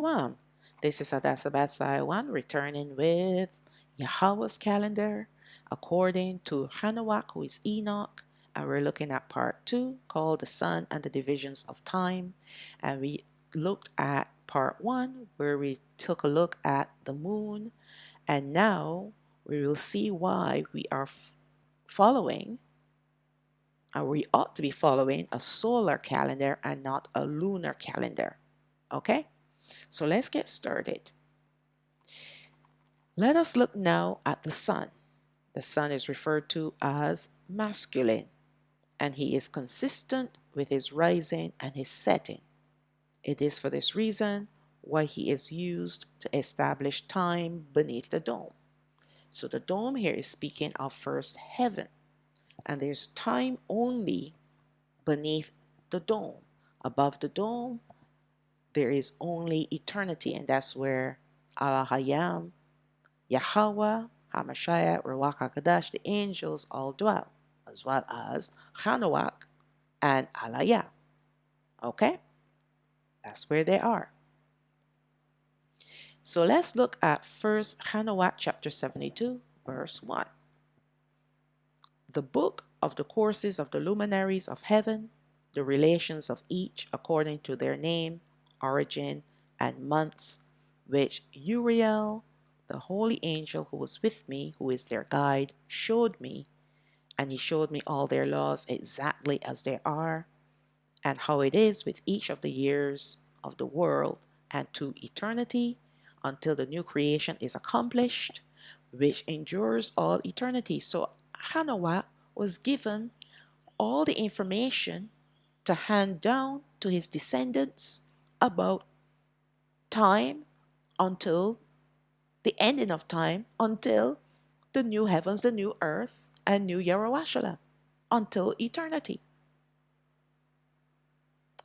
Shalawam. This is Adasabatsai 1 returning with Yahawah's calendar according to Chanawak, who is Enoch. And we're looking at part 2 called The Sun and the Divisions of Time. And we looked at part 1 where we took a look at the moon. And now we will see why we are following, or we ought to be following, a solar calendar and not a lunar calendar. Okay? So let's get started. Let us look now at the sun. The sun is referred to as masculine, and he is consistent with his rising and his setting. It is for this reason why he is used to establish time beneath the dome. So the dome here is speaking of first heaven, and there's time only beneath the dome. Above the dome, there is only eternity, and that's where Alahayam, Yahawah, Hamashiach, Rawach HaQadash, the angels all dwell, as well as Chanawak and Alahayam. Okay? That's where they are. So let's look at first Chanawak chapter 72, verse 1. The book of the courses of the luminaries of heaven, the relations of each according to their name, origin, and months, which Uriel, the holy angel who was with me, who is their guide, showed me, and he showed me all their laws exactly as they are, and how it is with each of the years of the world, and to eternity, until the new creation is accomplished, which endures all eternity. So Hanawah was given all the information to hand down to his descendants about time until the ending of time, until the new heavens, the new earth, and new Yerushalayim, until eternity.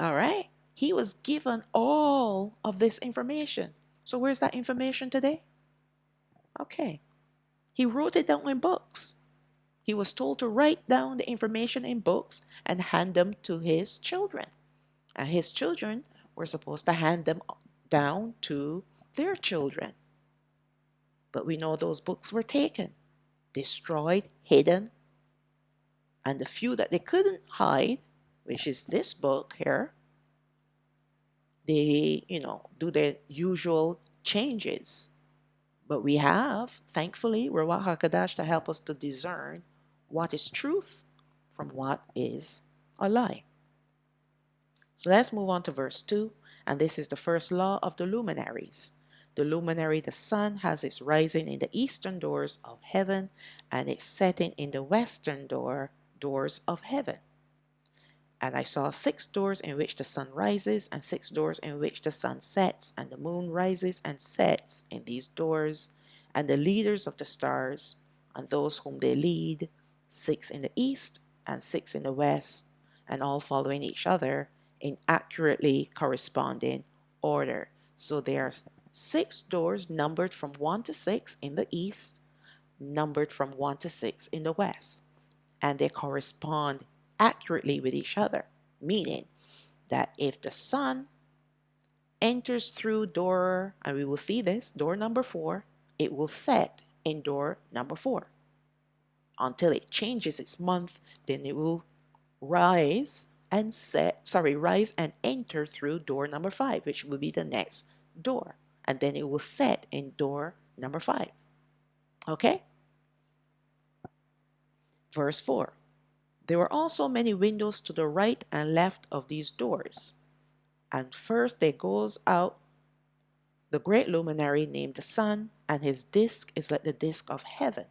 All right? He was given all of this information. So where's that information today? Okay. He wrote it down in books. He was told to write down the information in books and hand them to his children. And his children were supposed to hand them down to their children. But we know those books were taken, destroyed, hidden, and the few that they couldn't hide, which is this book here, they, do their usual changes. But we have, thankfully, Rawach HaQadash to help us to discern what is truth from what is a lie. So let's move on to verse 2, and this is the first law of the luminaries. The luminary, the sun, has its rising in the eastern doors of heaven and its setting in the western doors of heaven. And I saw 6 doors in which the sun rises, and 6 doors in which the sun sets, and the moon rises and sets in these doors, and the leaders of the stars, and those whom they lead, 6 in the east and 6 in the west, and all following each other in accurately corresponding order. So there are 6 doors numbered from 1 to 6 in the east, numbered from 1 to 6 in the west, and they correspond accurately with each other, meaning that if the sun enters through door, and we will see this, door number 4, it will set in door number 4 until it changes its month. Then it will rise and enter through door number 5, which will be the next door, and then it will set in door number 5. Okay? Verse 4. There were also many windows to the right and left of these doors. And first there goes out the great luminary named the sun, and his disk is like the disk of heaven.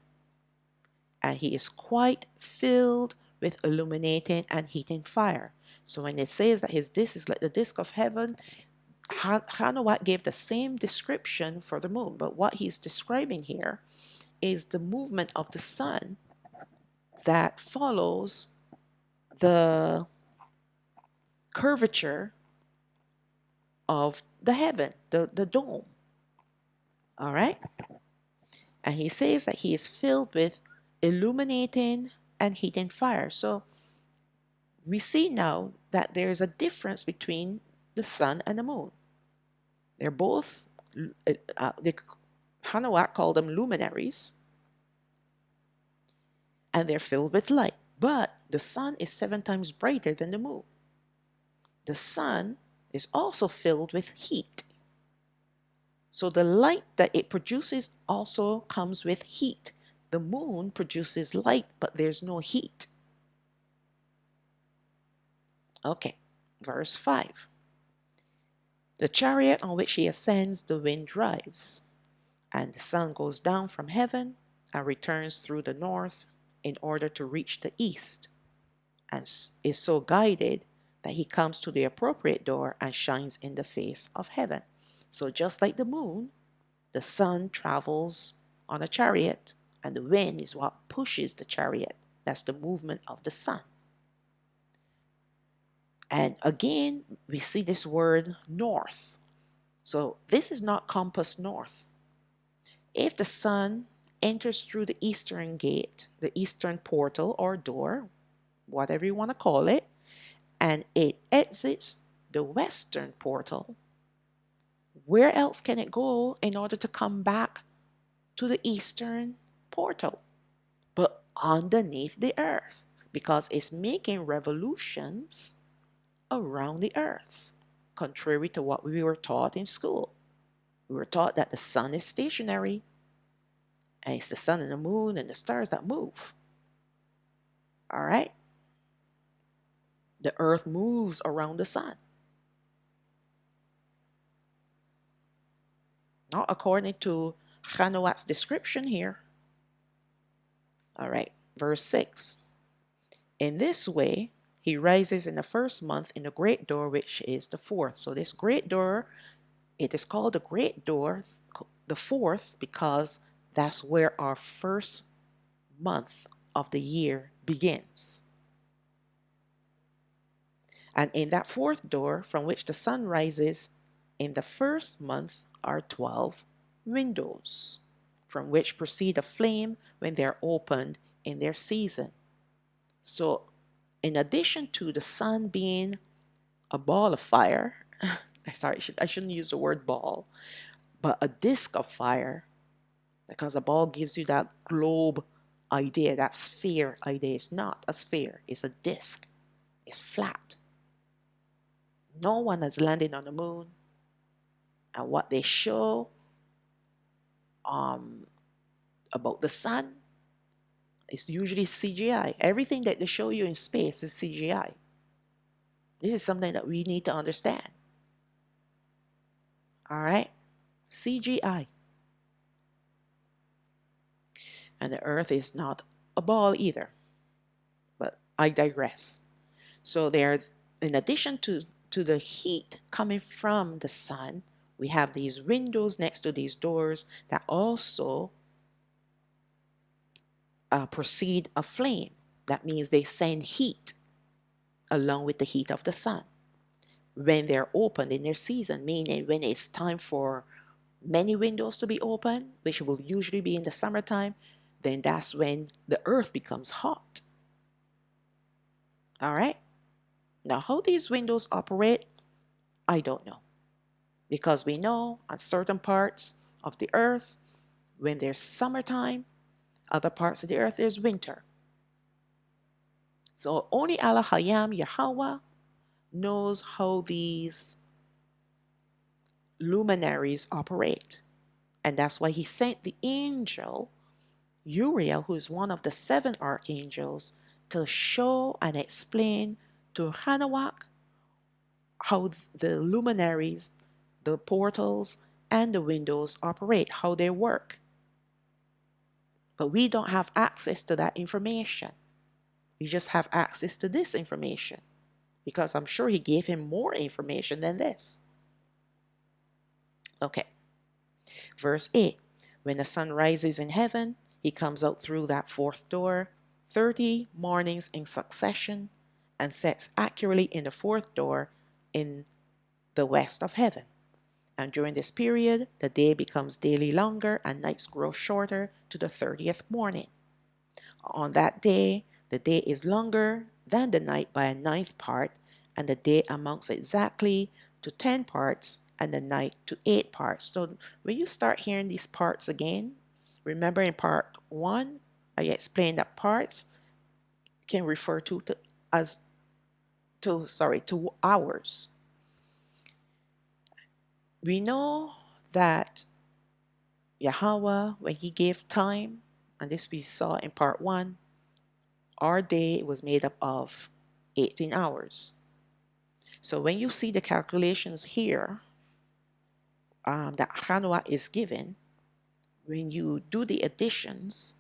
And he is quite filled with illuminating and heating fire. So when it says that his disk is like the disk of heaven, Chanawak gave the same description for the moon. But what he's describing here is the movement of the sun that follows the curvature of the heaven, the dome. All right? And he says that he is filled with illuminating and heating fire. So we see now that there's a difference between the sun and the moon. They're both, Chanawak called them luminaries, and they're filled with light. But the sun is 7 times brighter than the moon. The sun is also filled with heat. So the light that it produces also comes with heat. The moon produces light, but there's no heat. Okay, verse 5. The chariot on which he ascends, the wind drives, and the sun goes down from heaven and returns through the north in order to reach the east, and is so guided that he comes to the appropriate door and shines in the face of heaven. So just like the moon, the sun travels on a chariot, and the wind is what pushes the chariot. That's the movement of the sun. And again, we see this word north. So this is not compass north. If the sun enters through the eastern gate, the eastern portal or door, whatever you want to call it, and it exits the western portal, where else can it go in order to come back to the eastern portal? But underneath the earth, because it's making revolutions around the earth, contrary to what we were taught in school. We were taught that the sun is stationary, and it's the sun and the moon and the stars that move. All right? The earth moves around the sun. Not according to Chanawak's description here. All right, verse 6. In this way, he rises in the first month in the great door, which is the fourth. So this great door, it is called the great door, the fourth, because that's where our first month of the year begins. And in that fourth door, from which the sun rises, in the first month are 12 windows, from which proceed a flame when they are opened in their season. So, in addition to the sun being a ball of fire, sorry, I shouldn't use the word ball, but a disc of fire, because a ball gives you that globe idea, that sphere idea. It's not a sphere, it's a disc, it's flat. No one has landed on the moon, and what they show about the sun is usually CGI. Everything that they show you in space is CGI. This is something that we need to understand. All right? CGI. And the earth is not a ball either. But I digress. So there, in addition to the heat coming from the sun, we have these windows next to these doors that also proceed a flame. That means they send heat along with the heat of the sun when they're opened in their season, meaning when it's time for many windows to be open, which will usually be in the summertime, then that's when the earth becomes hot. All right? Now, how these windows operate, I don't know. Because we know on certain parts of the earth, when there's summertime, other parts of the earth, there's winter. So only Alahayam, Yahawah, knows how these luminaries operate. And that's why he sent the angel, Uriel, who is one of the 7 archangels, to show and explain to Chanawak how the luminaries, the portals, and the windows operate, how they work. But we don't have access to that information. We just have access to this information, because I'm sure he gave him more information than this. Okay. Verse 8. When the sun rises in heaven, he comes out through that fourth door 30 mornings in succession and sets accurately in the fourth door in the west of heaven. And during this period, the day becomes daily longer and nights grow shorter to the 30th morning. On that day, the day is longer than the night by a 9th part, and the day amounts exactly to 10 parts and the night to 8 parts. So when you start hearing these parts again, remember in part 1, I explained that parts can refer to hours. We know that Yahweh, when he gave time, and this we saw in part 1, our day was made up of 18 hours. So when you see the calculations here that Chanawak is given, when you do the additions,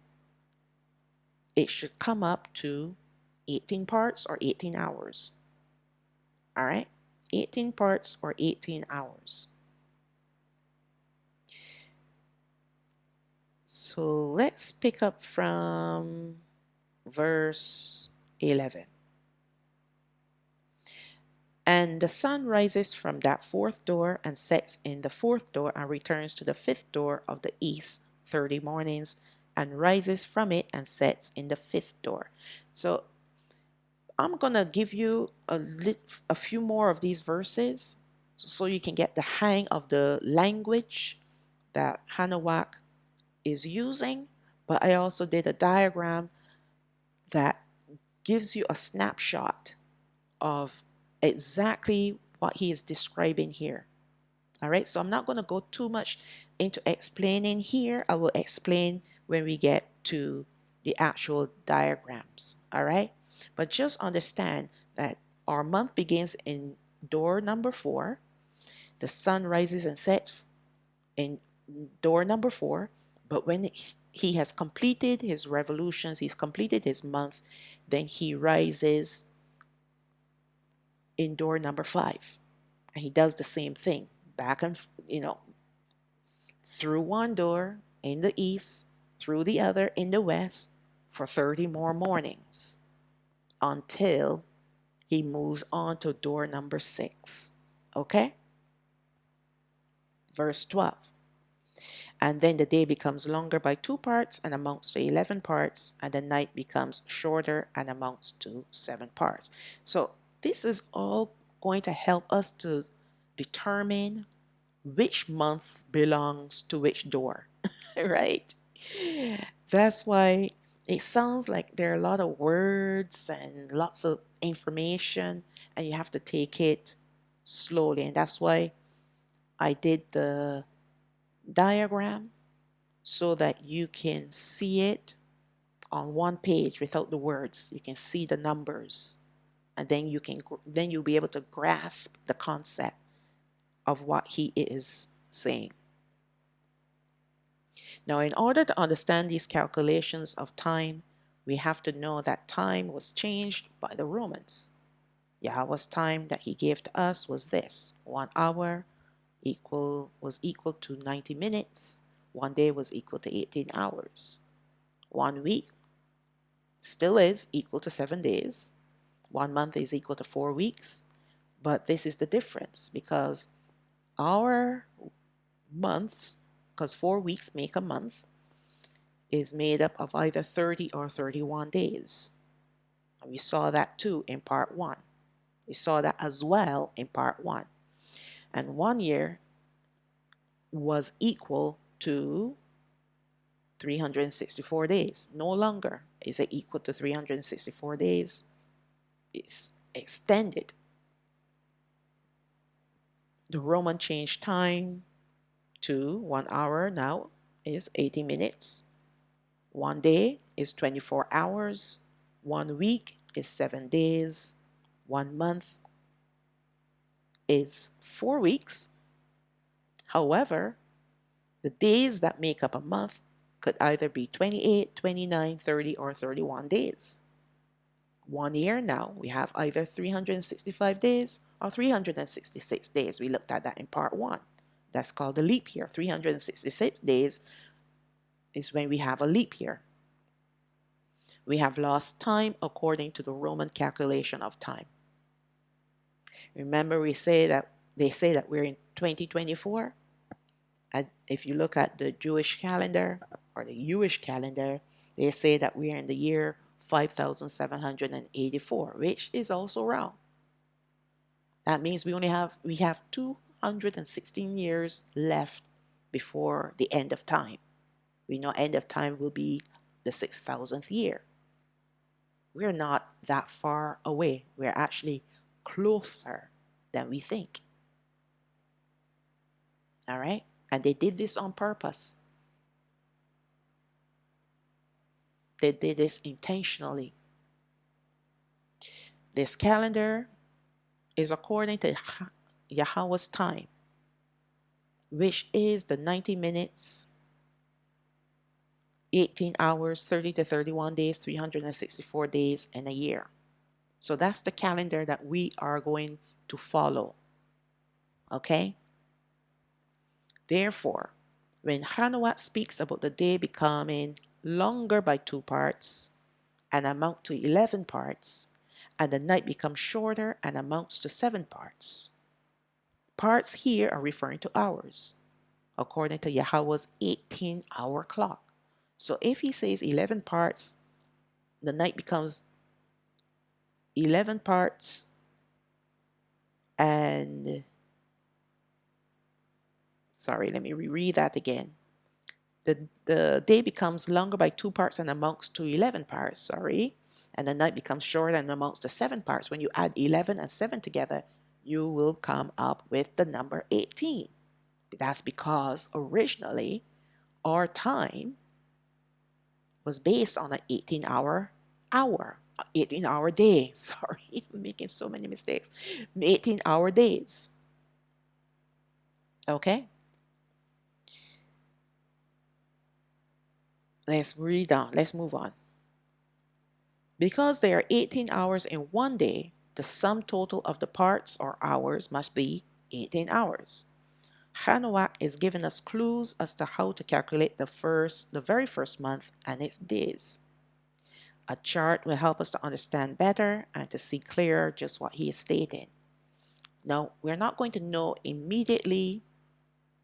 it should come up to 18 parts or 18 hours. All right? 18 parts or 18 hours. So let's pick up from verse 11. And the sun rises from that fourth door and sets in the fourth door and returns to the fifth door of the east 30 mornings and rises from it and sets in the fifth door. So I'm going to give you a few more of these verses so you can get the hang of the language that Chanawak is using. But I also did a diagram that gives you a snapshot of exactly what he is describing here. All right, so I'm not going to go too much into explaining here. I will explain when we get to the actual diagrams. All right, but just understand that our month begins in door number 4. The sun rises and sets in door number 4. But when he has completed his revolutions, he's completed his month, then he rises in door number 5. And he does the same thing back and, through one door in the east, through the other in the west for 30 more mornings until he moves on to door number 6. Okay? Verse 12. And then the day becomes longer by 2 parts and amounts to 11 parts, and the night becomes shorter and amounts to 7 parts. So this is all going to help us to determine which month belongs to which door, right? That's why it sounds like there are a lot of words and lots of information, and you have to take it slowly. And that's why I did the diagram so that you can see it on one page without the words. You can see the numbers, and then you'll be able to grasp the concept of what he is saying. Now, in order to understand these calculations of time, we have to know that time was changed by the Romans. Yahweh's time that he gave to us was this: 1 hour was equal to 90 minutes. 1 day was equal to 18 hours. 1 week still is equal to 7 days. 1 month is equal to 4 weeks. But this is the difference, because our months, because 4 weeks make a month, is made up of either 30 or 31 days. And we saw that too in part 1. We saw that as well in part 1. And 1 year was equal to 364 days. No longer is it equal to 364 days. It's extended. The Roman changed time to 1 hour now is 80 minutes. 1 day is 24 hours. 1 week is 7 days. 1 month is 4 weeks. However, the days that make up a month could either be 28, 29, 30, or 31 days. 1 year now, we have either 365 days or 366 days. We looked at that in part 1. That's called a leap year. 366 days is when we have a leap year. We have lost time according to the Roman calculation of time. Remember, they say that we're in 2024. And if you look at the Jewish calendar or the Jewish calendar, they say that we're in the year 5784, which is also wrong. That means we have 216 years left before the end of time. We know end of time will be the 6,000th year. We're not that far away. We're actually closer than we think. All right? And they did this on purpose. They did this intentionally. This calendar is according to Yahawah's time, which is the 90 minutes, 18 hours, 30 to 31 days, 364 days, and a year. So that's the calendar that we are going to follow. Okay? Therefore, when Chanawak speaks about the day becoming longer by 2 parts and amount to 11 parts, and the night becomes shorter and amounts to 7 parts. Parts here are referring to hours, according to Yahawah's 18-hour clock. So if he says 11 parts, the night becomes 11 parts, and sorry, let me reread that again. The day becomes longer by 2 parts and amounts to 11 parts, sorry. And the night becomes shorter and amounts to 7 parts. When you add 11 and 7 together, you will come up with the number 18. That's because originally our time was based on an 18-hour day. Sorry, I'm making so many mistakes. 18-hour days. Okay? Let's read on. Let's move on. Because there are 18 hours in one day, the sum total of the parts or hours must be 18 hours. Chanawak is giving us clues as to how to calculate the very first month and its days. A chart will help us to understand better and to see clearer just what he is stating. Now, we're not going to know immediately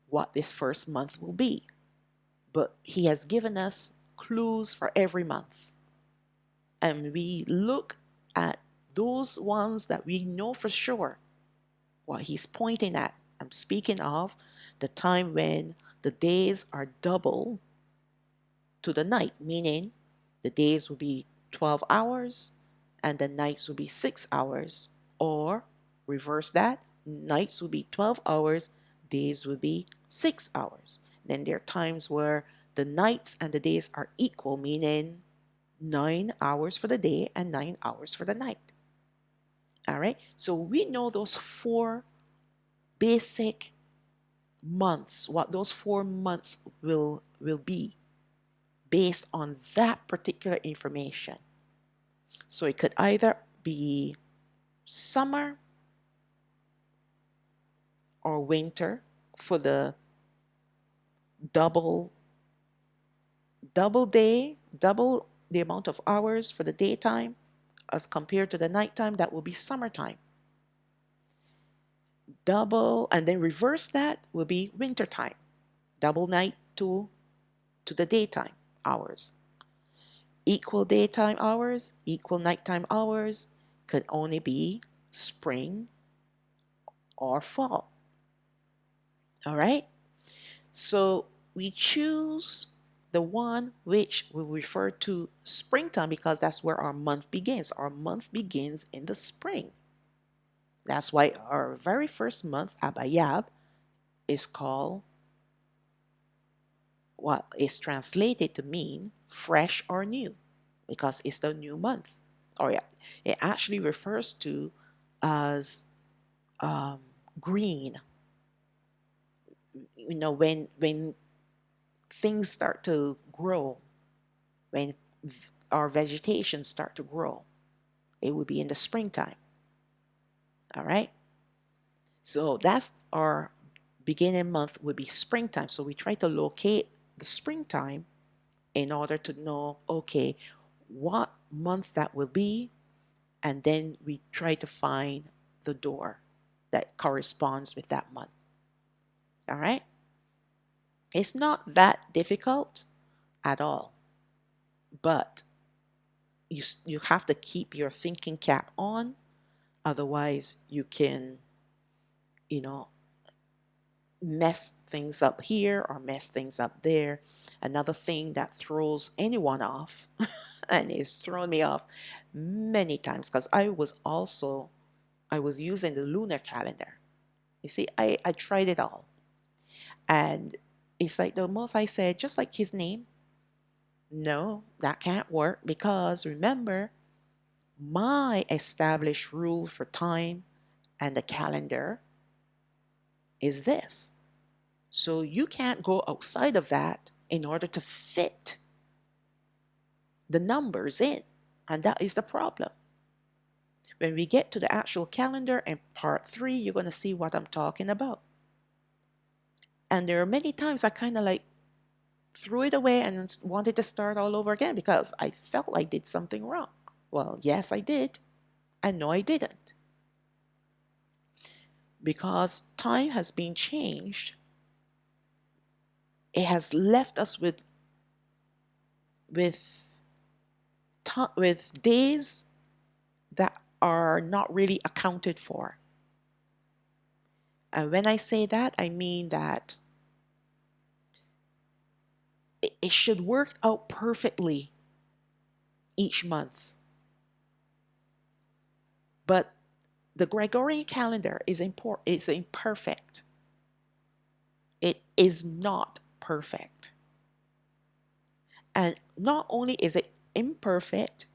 what this first month will be, but he has given us clues for every month. And we look at those ones that we know for sure what he's pointing at. I'm speaking of the time when the days are double to the night, meaning the days will be 12 hours and the nights will be 6 hours. Or reverse that, nights will be 12 hours, days will be 6 hours. Then there are times where the nights and the days are equal, meaning 9 hours for the day and 9 hours for the night. All right, so we know those 4 basic months, what those 4 months will be based on that particular information. So it could either be summer or winter for the double day, double the amount of hours for the daytime as compared to the nighttime. That will be summertime. Double, and then reverse that will be wintertime. Double night to the daytime hours. Equal daytime hours, equal nighttime hours could only be spring or fall. All right? So we choose the one which we refer to springtime because that's where our month begins. Our month begins in the spring. That's why our very first month, Abayab, is called what is translated to mean fresh or new because it's the new month. Or yeah, it actually refers to as green. You know, when things start to grow, when our vegetation start to grow, it would be in the springtime. All right. So that's our beginning month would be springtime. So we try to locate the springtime in order to know, okay, what month that will be. And then we try to find the door that corresponds with that month. All right. It's not that difficult at all, but you have to keep your thinking cap on. Otherwise, you can you know, mess things up here or mess things up there. Another thing that throws anyone off, and it's thrown me off many times, because I was using the lunar calendar. You see, I tried it all. And it's like the most I said, just like his name, no, that can't work, because remember, my established rule for time and the calendar is this. So you can't go outside of that in order to fit the numbers in. And that is the problem. When we get to the actual calendar in part 3, you're going to see what I'm talking about. And there are many times I kind of like threw it away and wanted to start all over again because I felt I did something wrong. Well, yes, I did. And no, I didn't. Because time has been changed, it has left us with days that are not really accounted for. And when I say that, I mean that it should work out perfectly each month. But the Gregorian calendar is imperfect. It is not perfect. And not only is it imperfect,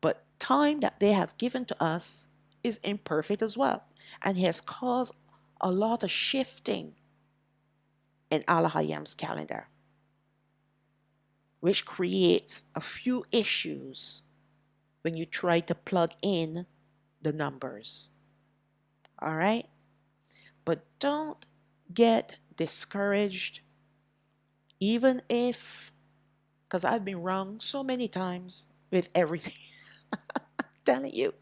but time that they have given to us is imperfect as well. And has caused a lot of shifting in Alahayam's calendar, which creates a few issues when you try to plug in the numbers. All right? But don't get discouraged, even if, because I've been wrong so many times with everything. I'm telling you,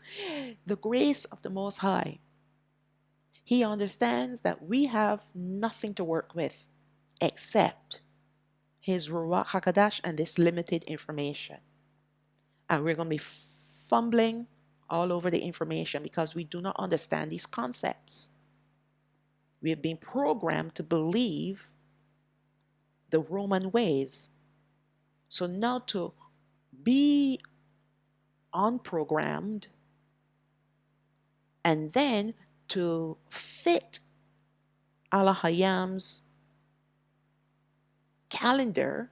the grace of the Most High, He understands that we have nothing to work with except His Rawach HaQadash and this limited information. And we're going to be fumbling all over the information because we do not understand these concepts. We have been programmed to believe the Roman ways. So now to be unprogrammed and then to fit Alahayam's calendar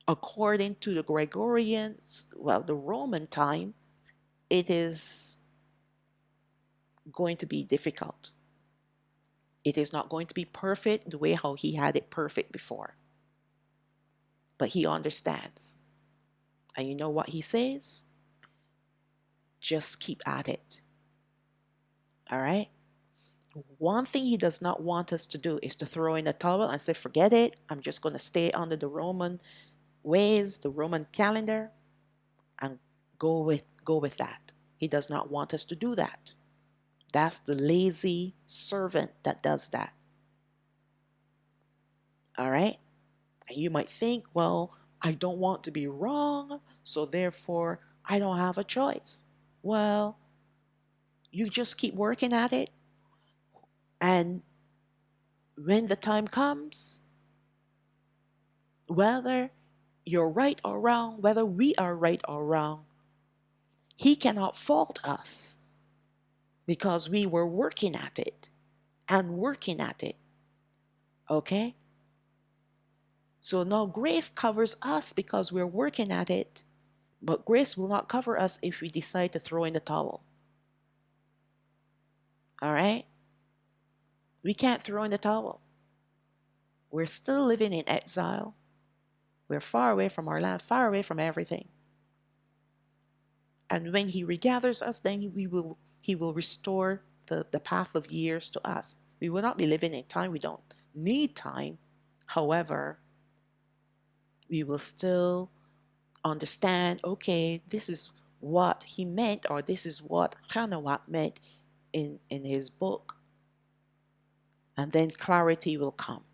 according to the Gregorian, well, the Roman time, it is going to be difficult. It is not going to be perfect the way how he had it perfect before. But he understands. And you know what he says? Just keep at it. All right? One thing he does not want us to do is to throw in a towel and say, forget it. I'm just going to stay under the Roman ways, the Roman calendar, and go with that. He does not want us to do that. That's the lazy servant that does that. All right? And you might think, well, I don't want to be wrong, so therefore I don't have a choice. Well, you just keep working at it, and when the time comes, whether you're right or wrong, whether we are right or wrong, He cannot fault us because we were working at it and working at it. Okay? So now grace covers us because we're working at it, but grace will not cover us if we decide to throw in the towel. All right? We can't throw in the towel. We're still living in exile. We're far away from our land, far away from everything. And when He regathers us, then He will restore the path of years to us. We will not be living in time. We don't need time. However, we will still understand, okay, this is what He meant, or this is what Chanawak meant in his book. And then clarity will come.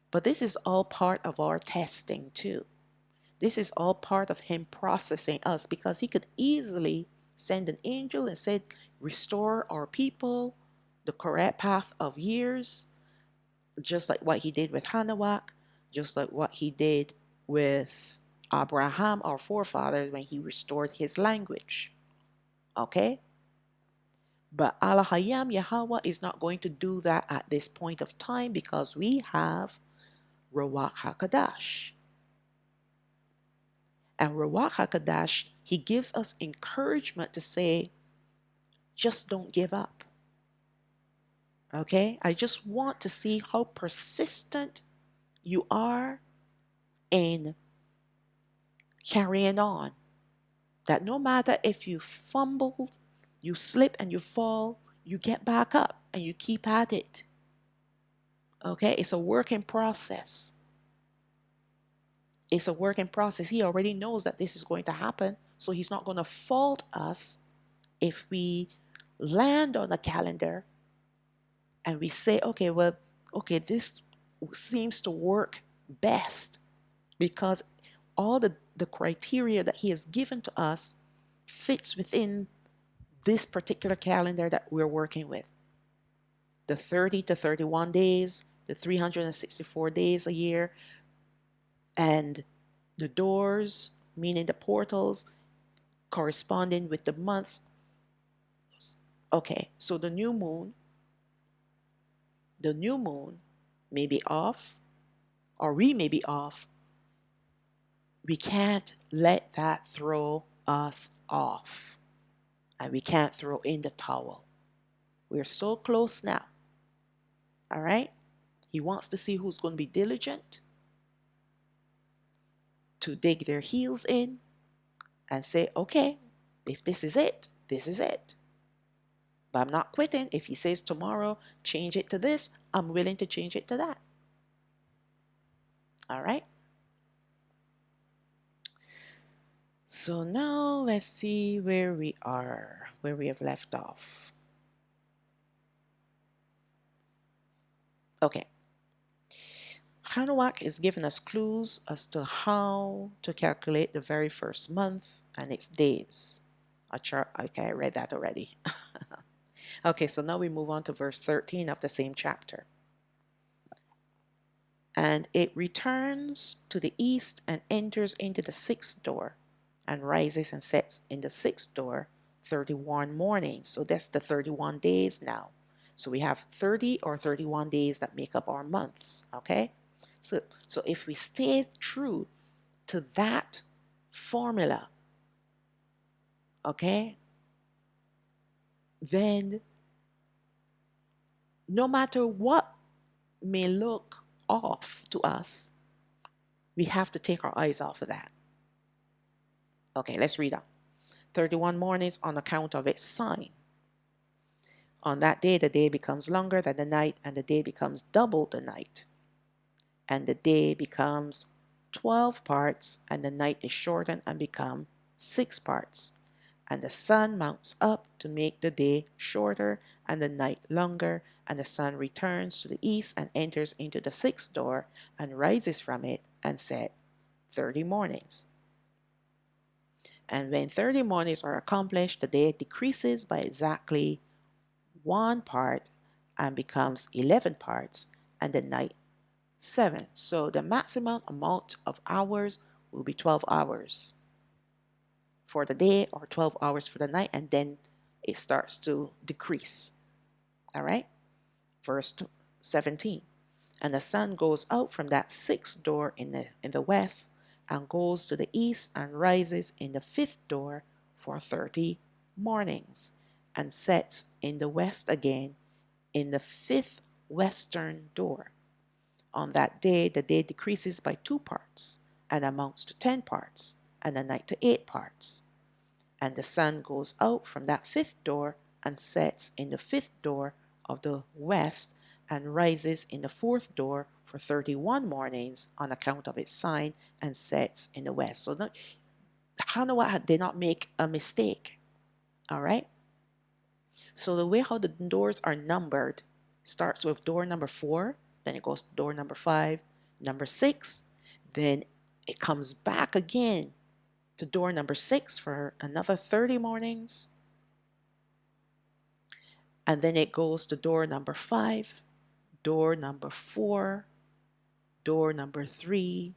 But this is all part of our testing too. This is all part of Him processing us, because He could easily send an angel and say, restore our people, the correct path of years, just like what he did with Chanawak, just like what he did with Abraham, our forefather, when he restored his language. Okay? But Alahayam Yahweh is not going to do that at this point of time because we have Rawach HaQadash. And Rawach HaQadash, he gives us encouragement to say, just don't give up. Okay? I just want to see how persistent you are in carrying on. That no matter if you fumble, you slip and you fall, you get back up and you keep at it. Okay? It's a working process. It's a working process. He already knows that this is going to happen, so he's not going to fault us if we land on a calendar and we say, okay, well, okay, this seems to work best because all the criteria that he has given to us fits within this particular calendar that we're working with. The 30 to 31 days, the 364 days a year, and the doors, meaning the portals, corresponding with the months. Okay, so the new moon may be off, or we may be off. We can't let that throw us off. And we can't throw in the towel. We're so close now. All right? He wants to see who's going to be diligent to dig their heels in and say, okay, if this is it, this is it. But I'm not quitting. If he says tomorrow, change it to this, I'm willing to change it to that. All right? So now let's see where we are, where we have left off. Okay. Chanawak is giving us clues as to how to calculate the very first month and its days. Okay, I read that already. Okay, so now we move on to verse 13 of the same chapter. And it returns to the east and enters into the sixth door and rises and sets in the sixth door 31 mornings. So that's the 31 days now. So we have 30 or 31 days that make up our months, okay? So if we stay true to that formula, okay, then no matter what may look off to us, we have to take our eyes off of that. Okay, let's read on. 31 mornings on account of its sign. On that day, the day becomes longer than the night, and the day becomes double the night. And the day becomes 12 parts, and the night is shortened and become 6 parts. And the sun mounts up to make the day shorter and the night longer, and the sun returns to the east and enters into the sixth door and rises from it and set 30 mornings. And when 30 mornings are accomplished, the day decreases by exactly 1 part and becomes 11 parts, and the night 7. So the maximum amount of hours will be 12 hours for the day or 12 hours for the night, and then it starts to decrease. All right? Verse 17. And the sun goes out from that sixth door in the west and goes to the east and rises in the fifth door for 30 mornings and sets in the west again in the fifth western door. On that day, the day decreases by 2 parts and amounts to 10 parts, and the night to 8 parts. And the sun goes out from that fifth door and sets in the fifth door of the west and rises in the fourth door for 31 mornings on account of its sign and sets in the west. So Chanawak did not make a mistake. All right? So the way how the doors are numbered starts with door number 4, then it goes to door number 5, number 6, then it comes back again to door number 6 for another 30 mornings. And then it goes to door number 5, door number 4, door number 3,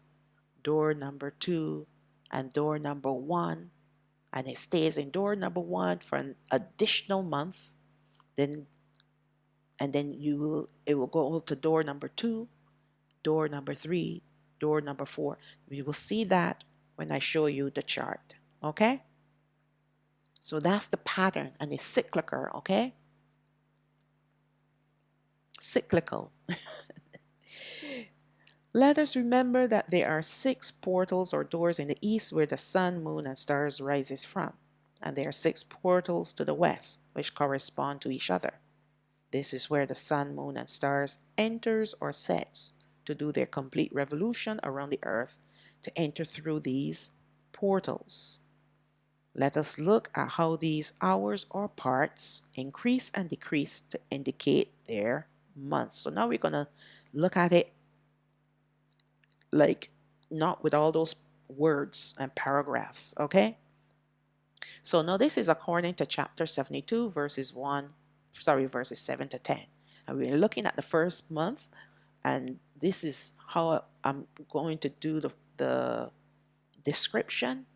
door number 2, and door number 1. And it stays in door number 1 for an additional month. Then it will go to door number 2, door number 3, door number 4. We will see that when I show you the chart. Okay? So that's the pattern, and it's cyclical. Okay? Cyclical. Let us remember that there are 6 portals or doors in the east where the sun, moon, and stars rises from. And there are 6 portals to the west, which correspond to each other. This is where the sun, moon, and stars enters or sets to do their complete revolution around the earth to enter through these portals. Let us look at how these hours or parts increase and decrease to indicate their months. So now we're going to look at it like not with all those words and paragraphs, okay? So now this is according to chapter 72, verses 7 to 10. And we're looking at the first month, and this is how I'm going to do the description,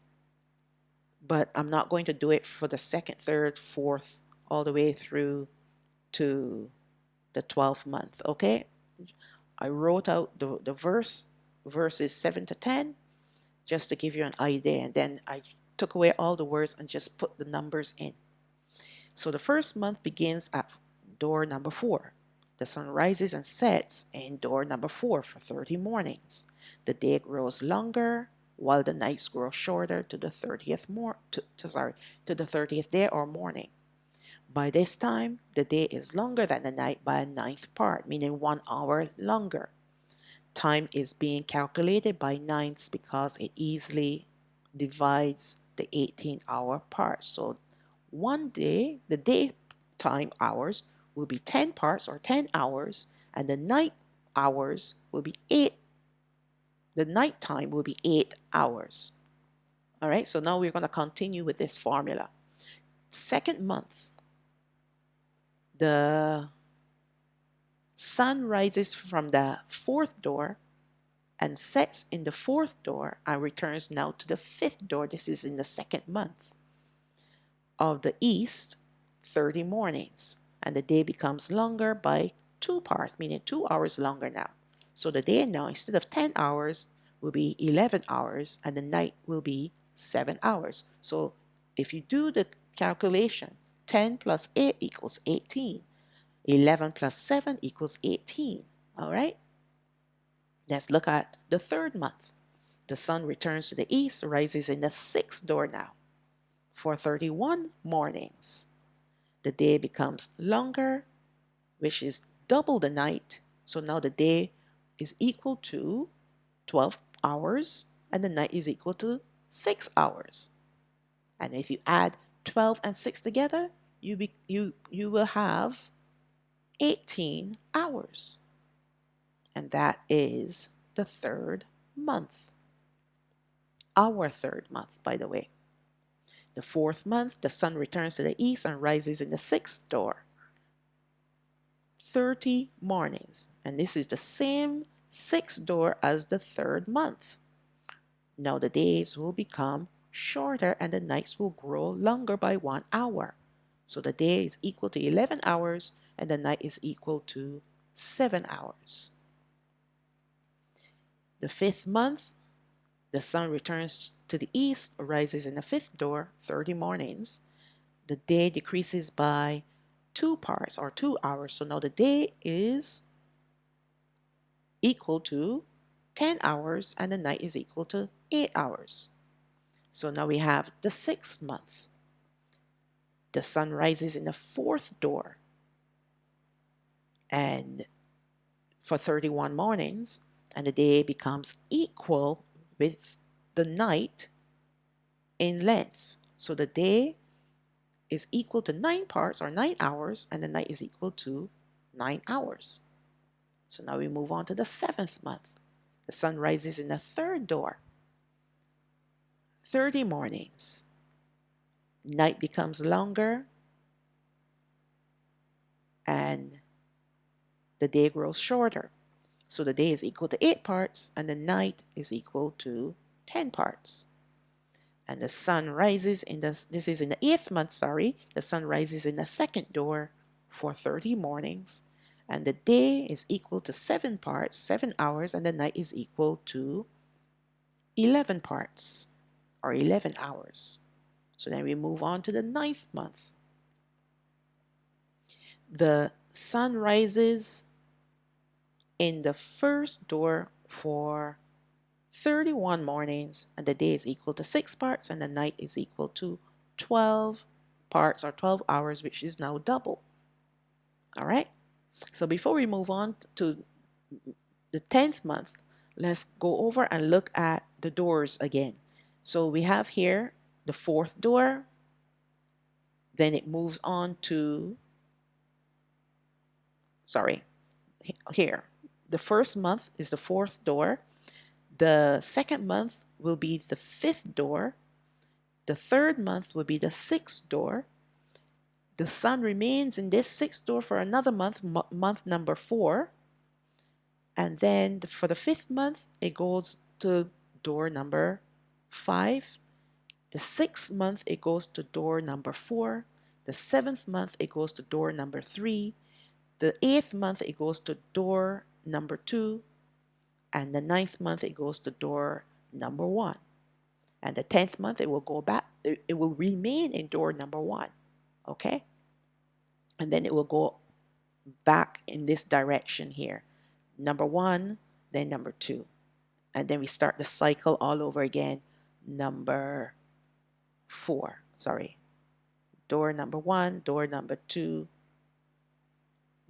but I'm not going to do it for the second, third, fourth, all the way through to the 12th month, okay? I wrote out the verses 7 to 10 just to give you an idea, and then I took away all the words and just put the numbers in. So the first month begins at door number 4. The sun rises and sets in door number 4 for 30 mornings. The day grows longer while the nights grow shorter to the 30th to the 30th day or morning. By this time, the day is longer than the night by a 9th part, meaning 1 hour longer. Time is being calculated by ninths because it easily divides the 18-hour part. So one day, the daytime hours will be 10 parts or 10 hours, and the night hours will be 8. The nighttime will be 8 hours. All right, so now we're going to continue with this formula. Second month, the sun rises from the 4th door and sets in the 4th door and returns now to the 5th door. This is in the second month of the east, 30 mornings, and the day becomes longer by 2 parts, meaning 2 hours longer now. So the day now, instead of 10 hours, will be 11 hours, and the night will be 7 hours. So if you do the calculation, 10 plus 8 equals 18. 11 plus 7 equals 18. All right? Let's look at the 3rd month. The sun returns to the east, rises in the 6th door now for 31 mornings. The day becomes longer, which is double the night. So now the day is equal to 12 hours and the night is equal to 6 hours. And if you add 12 and 6 together, you will have 18 hours. And that is the 3rd month. Our 3rd month, by the way. The 4th month, the sun returns to the east and rises in the 6th door. 30 mornings. And this is the same 6th door as the 3rd month. Now the days will become shorter and the nights will grow longer by 1 hour. So the day is equal to 11 hours and the night is equal to 7 hours. The 5th month, the sun returns to the east, rises in the 5th door, 30 mornings. The day decreases by 2 parts or 2 hours. So now the day is equal to 10 hours and the night is equal to 8 hours. So now we have the 6th month. The sun rises in the 4th door and for 31 mornings, and the day becomes equal with the night in length. So the day is equal to 9 parts or 9 hours, and the night is equal to 9 hours. So now we move on to the 7th month. The sun rises in the 3rd door. 30 mornings. Night becomes longer and the day grows shorter. So the day is equal to 8 parts, and the night is equal to 10 parts. And the sun rises in this is in the 8th month, sorry. The sun rises in the second door for 30 mornings. And the day is equal to 7 parts, 7 hours, and the night is equal to 11 parts, or 11 hours. So then we move on to the 9th month. The sun rises in the first door for 31 mornings, and the day is equal to 6 parts, and the night is equal to 12 parts, or 12 hours, which is now double. All right. So before we move on to the 10th month, let's go over and look at the doors again. So we have here the 4th door, then it moves on to, sorry, here. The first month is the 4th door. The second month will be the 5th door. The third month will be the 6th door. The sun remains in this 6th door for another month, month number 4. And then for the 5th month, it goes to door number 5. The 6th month, it goes to door number 4. The 7th month, it goes to door number 3. The 8th month, it goes to door number 2. And the 9th month, it goes to door number 1. And the 10th month, it will go back, it will remain in door number 1. Okay? And then it will go back in this direction here. Number 1, then number 2. And then we start the cycle all over again. Number 4, sorry. Door number 1, door number 2,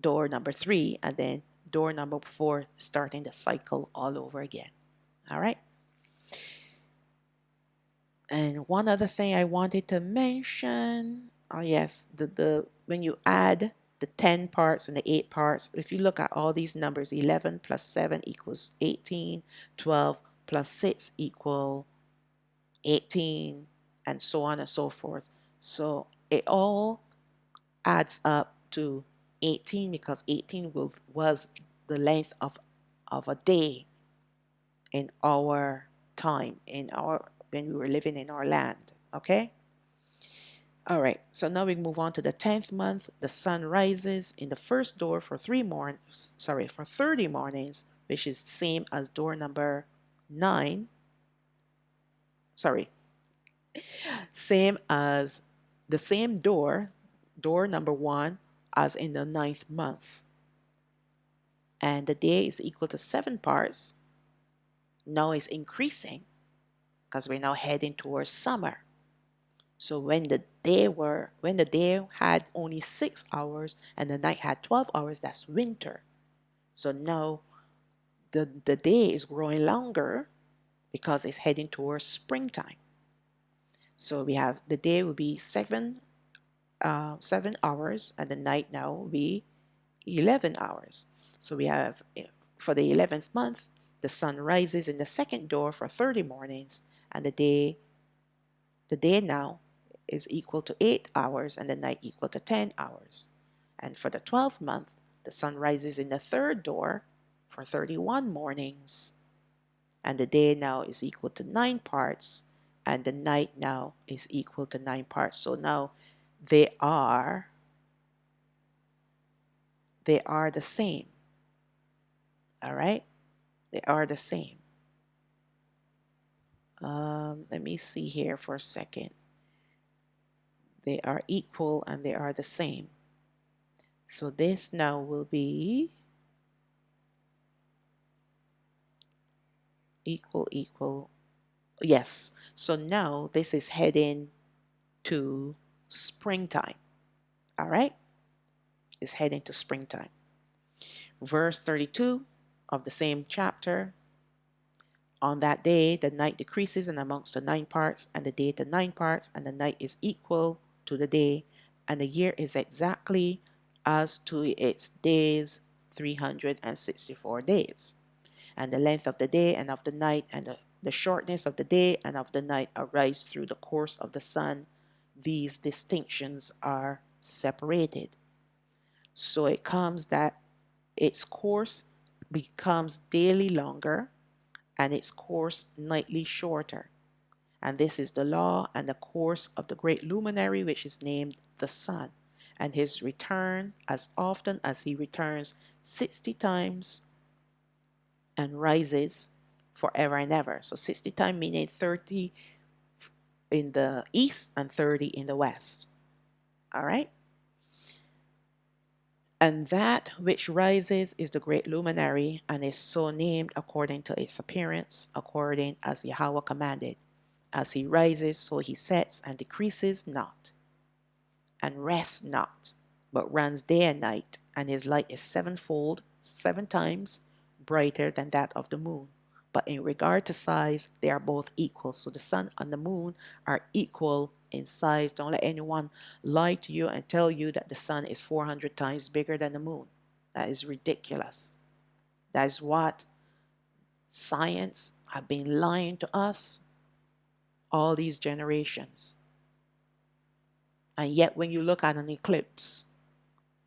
door number 3, and then door number 4, starting the cycle all over again. All right. And one other thing I wanted to mention, oh yes, the when you add the 10 parts and the 8 parts, if you look at all these numbers, 11 plus 7 equals 18, 12 plus 6 equal 18, and so on and so forth. So it all adds up to 18, because 18 was the length of a day in our time, when we were living in our land. Okay. All right. So now we move on to the 10th month. The sun rises in the first door for 30 mornings, which is same as door number 9. Sorry. Same as the same door number 1, as in the 9th month. And the day is equal to 7 parts. Now it's increasing because we're now heading towards summer. So when the day had only 6 hours and the night had 12 hours, that's winter. So now the day is growing longer because it's heading towards springtime. So we have the day will be 7 hours, and the night now will be 11 hours. So we have, for the 11th month, the sun rises in the second door for 30 mornings, and the day now is equal to 8 hours, and the night equal to 10 hours. And for the 12th month, the sun rises in the third door for 31 mornings, and the day now is equal to 9 parts, and the night now is equal to 9 parts. So now they are the same. All right, they are the same. Let me see here for a second. They are equal and they are the same. So this now will be equal. Yes. So now this is heading to springtime. All right. It's heading to springtime. Verse 32 of the same chapter. On that day, the night decreases and amongst the 9 parts, and the day to 9 parts, and the night is equal to the day, and the year is exactly as to its days, 364 days. And the length of the day and of the night, and the shortness of the day and of the night arise through the course of the sun. These distinctions are separated. So it comes that its course becomes daily longer and its course nightly shorter. And this is the law and the course of the great luminary, which is named the sun, and his return as often as he returns 60 times and rises forever and ever. So 60 times meaning 30 in the east and 30 in the west. All right? And that which rises is the great luminary and is so named according to its appearance, according as Yahweh commanded. As he rises, so he sets and decreases not, and rests not, but runs day and night, and his light is sevenfold, 7 times brighter than that of the moon. But in regard to size, they are both equal. So the sun and the moon are equal in size. Don't let anyone lie to you and tell you that the sun is 400 times bigger than the moon. That is ridiculous. That is what science have been lying to us all these generations. And yet when you look at an eclipse,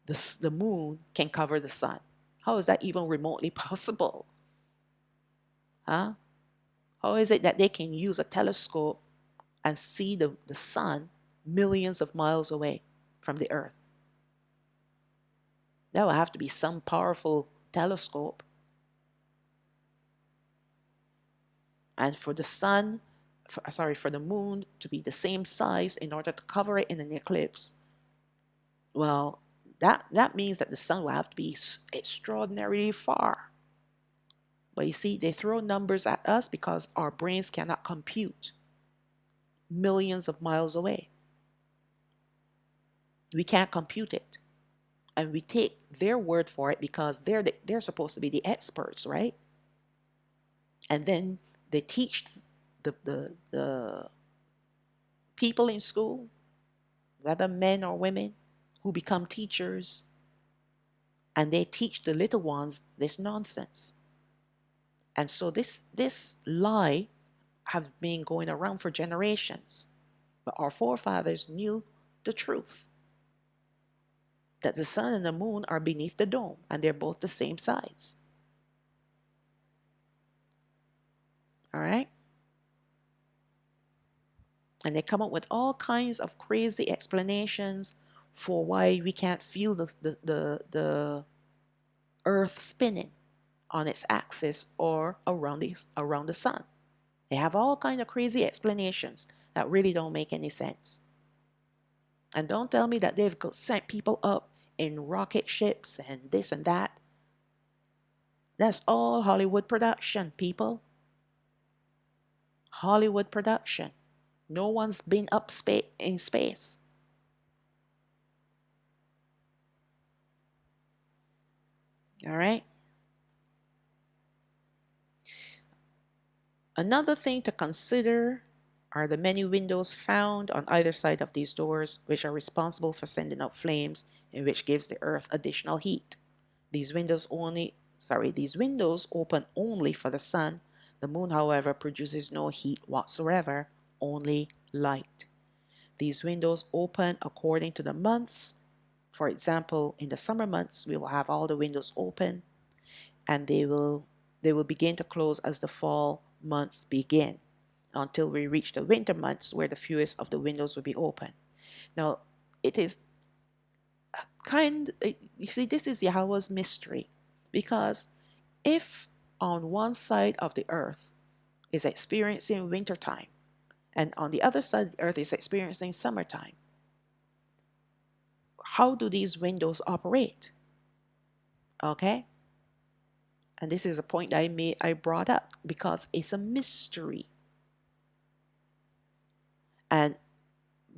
the moon can cover the sun. How is that even remotely possible? Huh? How is it that they can use a telescope and see the sun millions of miles away from the earth? That will have to be some powerful telescope. And for the sun, for the moon to be the same size in order to cover it in an eclipse, well, that means that the sun will have to be extraordinarily far. But you see, they throw numbers at us because our brains cannot compute millions of miles away. We can't compute it. And we take their word for it because they're supposed to be the experts, right? And then they teach the people in school, whether men or women, who become teachers, and they teach the little ones this nonsense. And so this lie have been going around for generations. But our forefathers knew the truth, that the sun and the moon are beneath the dome, and they're both the same size. All right? And they come up with all kinds of crazy explanations for why we can't feel the earth spinning on its axis or around the sun. They have all kinds of crazy explanations that really don't make any sense. And don't tell me that they've sent people up in rocket ships and this and that. That's all Hollywood production, people. Hollywood production. No one's been up in space. All right? Another thing to consider are the many windows found on either side of these doors, which are responsible for sending out flames, and which gives the earth additional heat. These windows open only for the sun. The moon, however, produces no heat whatsoever, only light. These windows open according to the months. For example, in the summer months, we will have all the windows open, and they will begin to close as the fall months begin, until we reach the winter months, where the fewest of the windows will be open. Now, it is you see, this is Yahweh's mystery, because if on one side of the earth is experiencing wintertime, and on the other side of the earth is experiencing summertime, how do these windows operate? Okay? And this is a point that I brought up because it's a mystery. And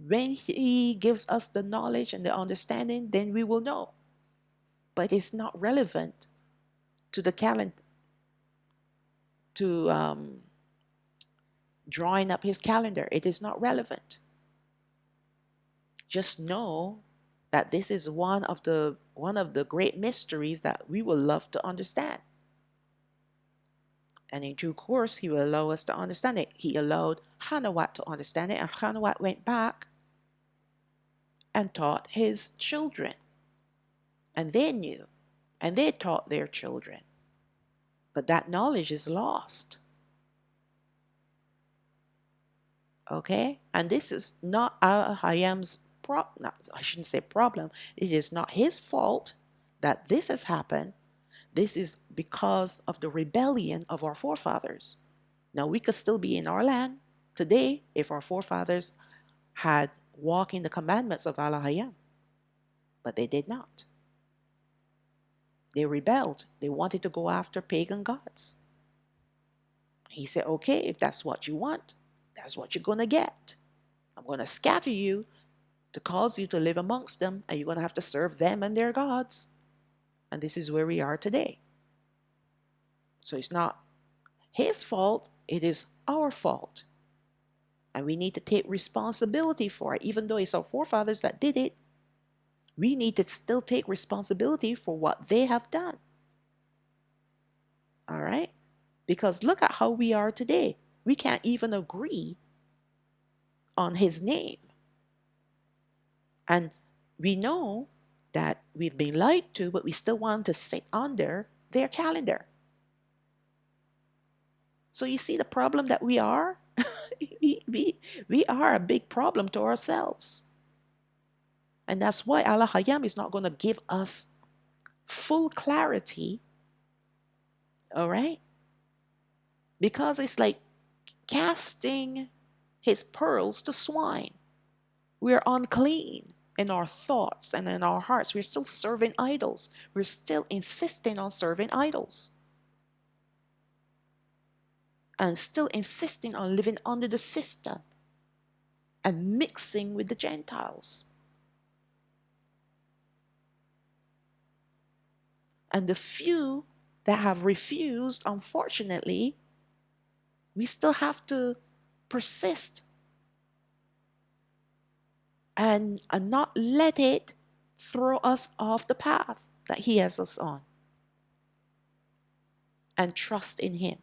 when he gives us the knowledge and the understanding, then we will know. But it's not relevant to the calendar, to drawing up his calendar. It is not relevant. Just know that this is one of the great mysteries that we will love to understand. And in due course, he will allow us to understand it. He allowed Chanawak to understand it, and Chanawak went back and taught his children. And they knew, and they taught their children. But that knowledge is lost. Okay? And this is not Alahayam's problem. I shouldn't say problem. It is not his fault that this has happened. This is because of the rebellion of our forefathers. Now, we could still be in our land today if our forefathers had walked in the commandments of Alahayam. But they did not. They rebelled. They wanted to go after pagan gods. He said, okay, if that's what you want, that's what you're going to get. I'm going to scatter you to cause you to live amongst them, and you're going to have to serve them and their gods. And this is where we are today. So it's not his fault, it is our fault. And we need to take responsibility for it. Even though it's our forefathers that did it, we need to still take responsibility for what they have done. All right? Because look at how we are today. We can't even agree on his name. And we know that we've been lied to, but we still want to sit under their calendar. So you see the problem that we are? we are a big problem to ourselves. And that's why Alahayam is not going to give us full clarity. All right? Because it's like casting his pearls to swine. We're unclean in our thoughts and in our hearts. We're still serving idols. We're still insisting on serving idols. And still insisting on living under the system and mixing with the Gentiles. And the few that have refused, unfortunately, we still have to persist and not let it throw us off the path that he has us on. And trust in him.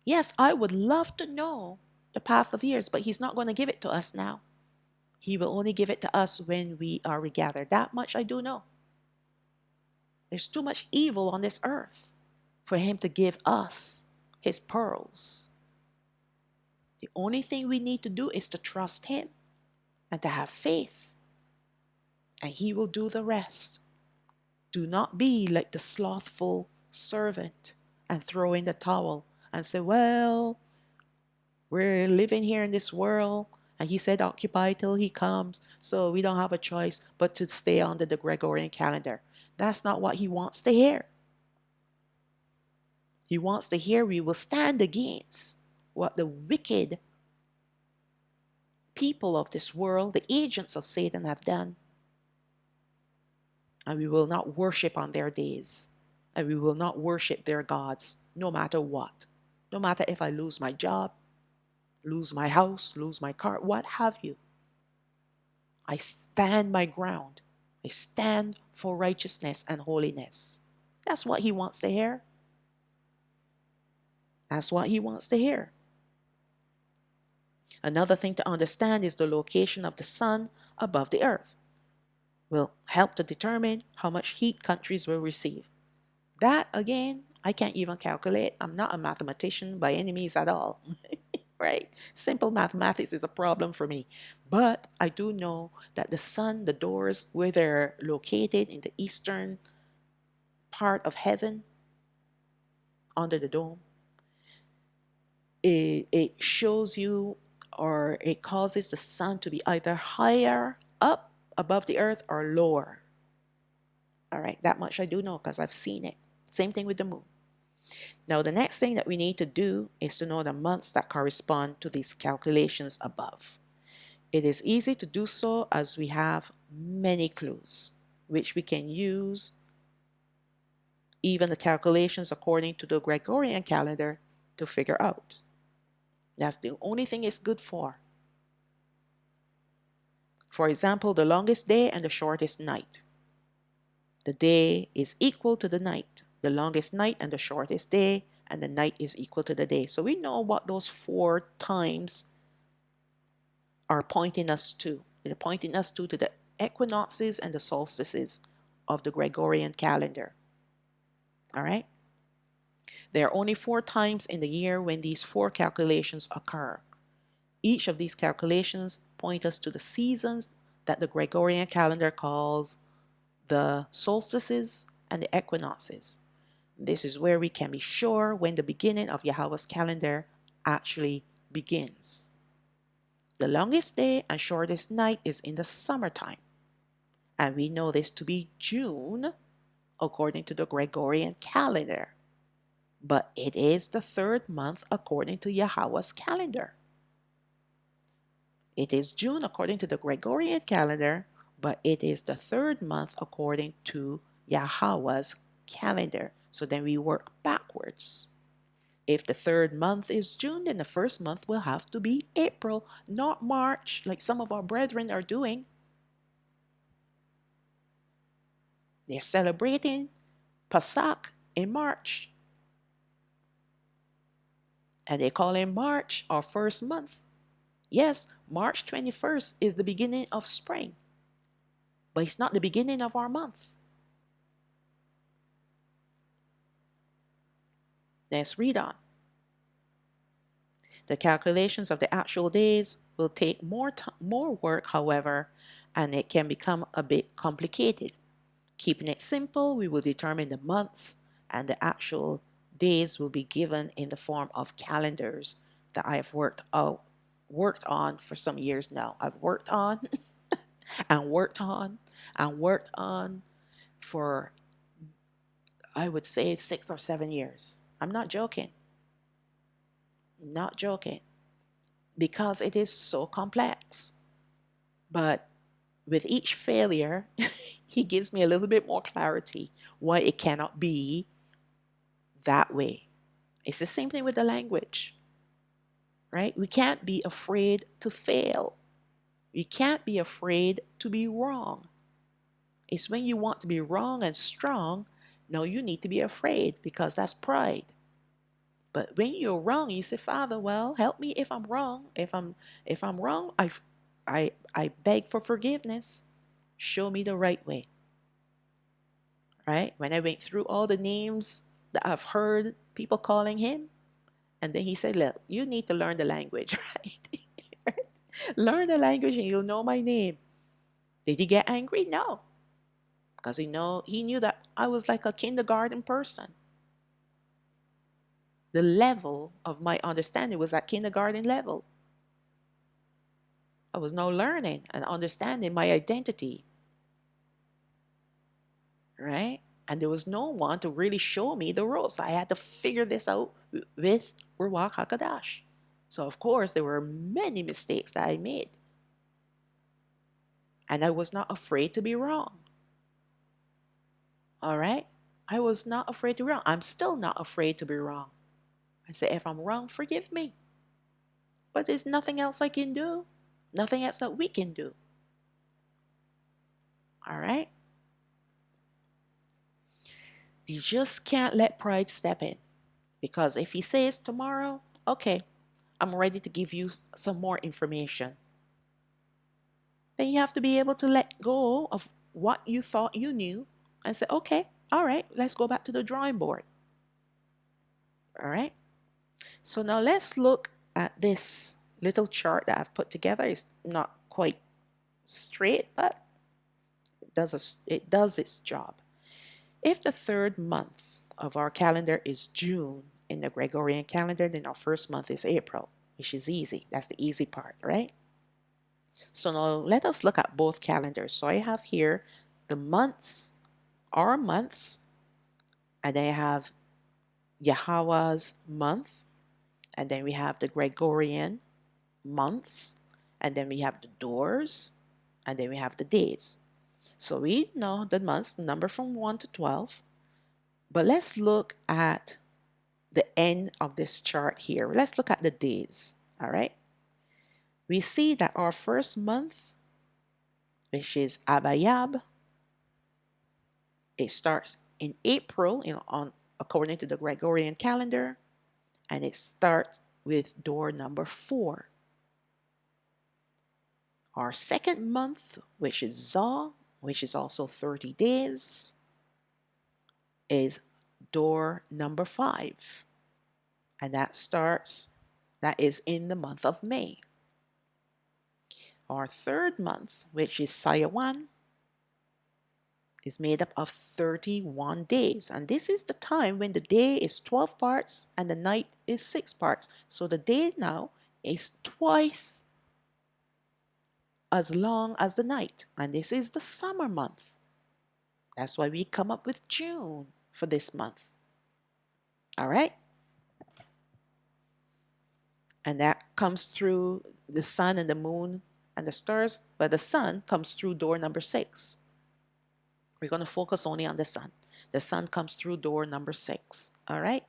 Yes, I would love to know the path of years, but he's not going to give it to us now. He will only give it to us when we are regathered. That much I do know. There's too much evil on this earth for him to give us his pearls. The only thing we need to do is to trust him and to have faith. And he will do the rest. Do not be like the slothful servant and throw in the towel and say, well, we're living here in this world, and he said occupy till he comes, so we don't have a choice but to stay under the Gregorian calendar. That's not what he wants to hear. He wants to hear we will stand against what the wicked people of this world, the agents of Satan, have done. And we will not worship on their days. And we will not worship their gods, no matter what. No matter if I lose my job, lose my house, lose my car, what have you. I stand my ground. I stand for righteousness and holiness. That's what he wants to hear. That's what he wants to hear. Another thing to understand is the location of the sun above the earth will help to determine how much heat countries will receive. That, again, I can't even calculate. I'm not a mathematician by any means at all. Right? Simple mathematics is a problem for me. But I do know that the sun, the doors, where they're located in the eastern part of heaven, under the dome, it shows you, or it causes the sun to be either higher up above the earth or lower. All right, that much I do know because I've seen it. Same thing with the moon. Now, the next thing that we need to do is to know the months that correspond to these calculations above. It is easy to do so as we have many clues, which we can use even the calculations according to the Gregorian calendar to figure out. That's the only thing it's good for. For example, the longest day and the shortest night. The day is equal to the night. The longest night and the shortest day, and the night is equal to the day. So we know what those 4 times are pointing us to. pointing us to the equinoxes and the solstices of the Gregorian calendar. All right? There are only 4 times in the year when these 4 calculations occur. Each of these calculations point us to the seasons that the Gregorian calendar calls the solstices and the equinoxes. This is where we can be sure when the beginning of Yahawah's calendar actually begins. The longest day and shortest night is in the summertime, and we know this to be June according to the Gregorian calendar, but it is the 3rd month according to Yahawah's calendar. It is June according to the Gregorian calendar, but it is the 3rd month according to Yahawah's calendar. So then we work backwards. If the 3rd month is June, then the 1st month will have to be April, not March, like some of our brethren are doing. They're celebrating Pesach in March. And they call in March our 1st month. Yes, March 21st is the beginning of spring, but it's not the beginning of our month. Let's read on. The calculations of the actual days will take more work, however, and it can become a bit complicated. Keeping it simple, we will determine the months, and the actual days will be given in the form of calendars that I have worked on for some years now. I've worked on and worked on and worked on for, I would say, 6 or 7 years. I'm not joking. Not joking. Because it is so complex. But with each failure, he gives me a little bit more clarity why it cannot be that way. It's the same thing with the language, right? We can't be afraid to fail. You can't be afraid to be wrong. It's when you want to be wrong and strong, now you need to be afraid because that's pride. But when you're wrong, you say, Father, well, help me if I'm wrong. If I'm wrong, I beg for forgiveness. Show me the right way. Right? When I went through all the names that I've heard people calling him, and then he said, look, you need to learn the language, right? Learn the language and you'll know my name. Did he get angry? No. Because he knew that I was like a kindergarten person. The level of my understanding was at kindergarten level. I was now learning and understanding my identity. Right? And there was no one to really show me the ropes. I had to figure this out with Rawach HaQadash. So, of course, there were many mistakes that I made. And I was not afraid to be wrong. All right? I was not afraid to be wrong. I'm still not afraid to be wrong. I say, if I'm wrong, forgive me. But there's nothing else I can do. Nothing else that we can do. All right? You just can't let pride step in. Because if he says tomorrow, okay, I'm ready to give you some more information, then you have to be able to let go of what you thought you knew and say, okay, all right, let's go back to the drawing board. All right? So now let's look at this little chart that I've put together. It's not quite straight, but it does its job. If the 3rd month of our calendar is June in the Gregorian calendar, then our 1st month is April, which is easy. That's the easy part, right? So now let us look at both calendars. So I have here the months, our months, and then I have Yahawah's month, and then we have the Gregorian months, and then we have the doors, and then we have the days. So we know the months number from 1 to 12, but let's look at the end of this chart here. Let's look at the days, all right? We see that our 1st month, which is Abayab, it starts in April, according to the Gregorian calendar, and it starts with door number 4. Our second month, which is Zah, which is also 30 days, is door number 5. And that is in the month of May. Our third month, which is Sayawan, is made up of 31 days. And this is the time when the day is 12 parts and the night is 6 parts. So the day now is twice as long as the night. And this is the summer month. That's why we come up with June for this month. All right? And that comes through the sun and the moon and the stars. But the sun comes through door number 6. We're going to focus only on the sun. The sun comes through door number 6. All right?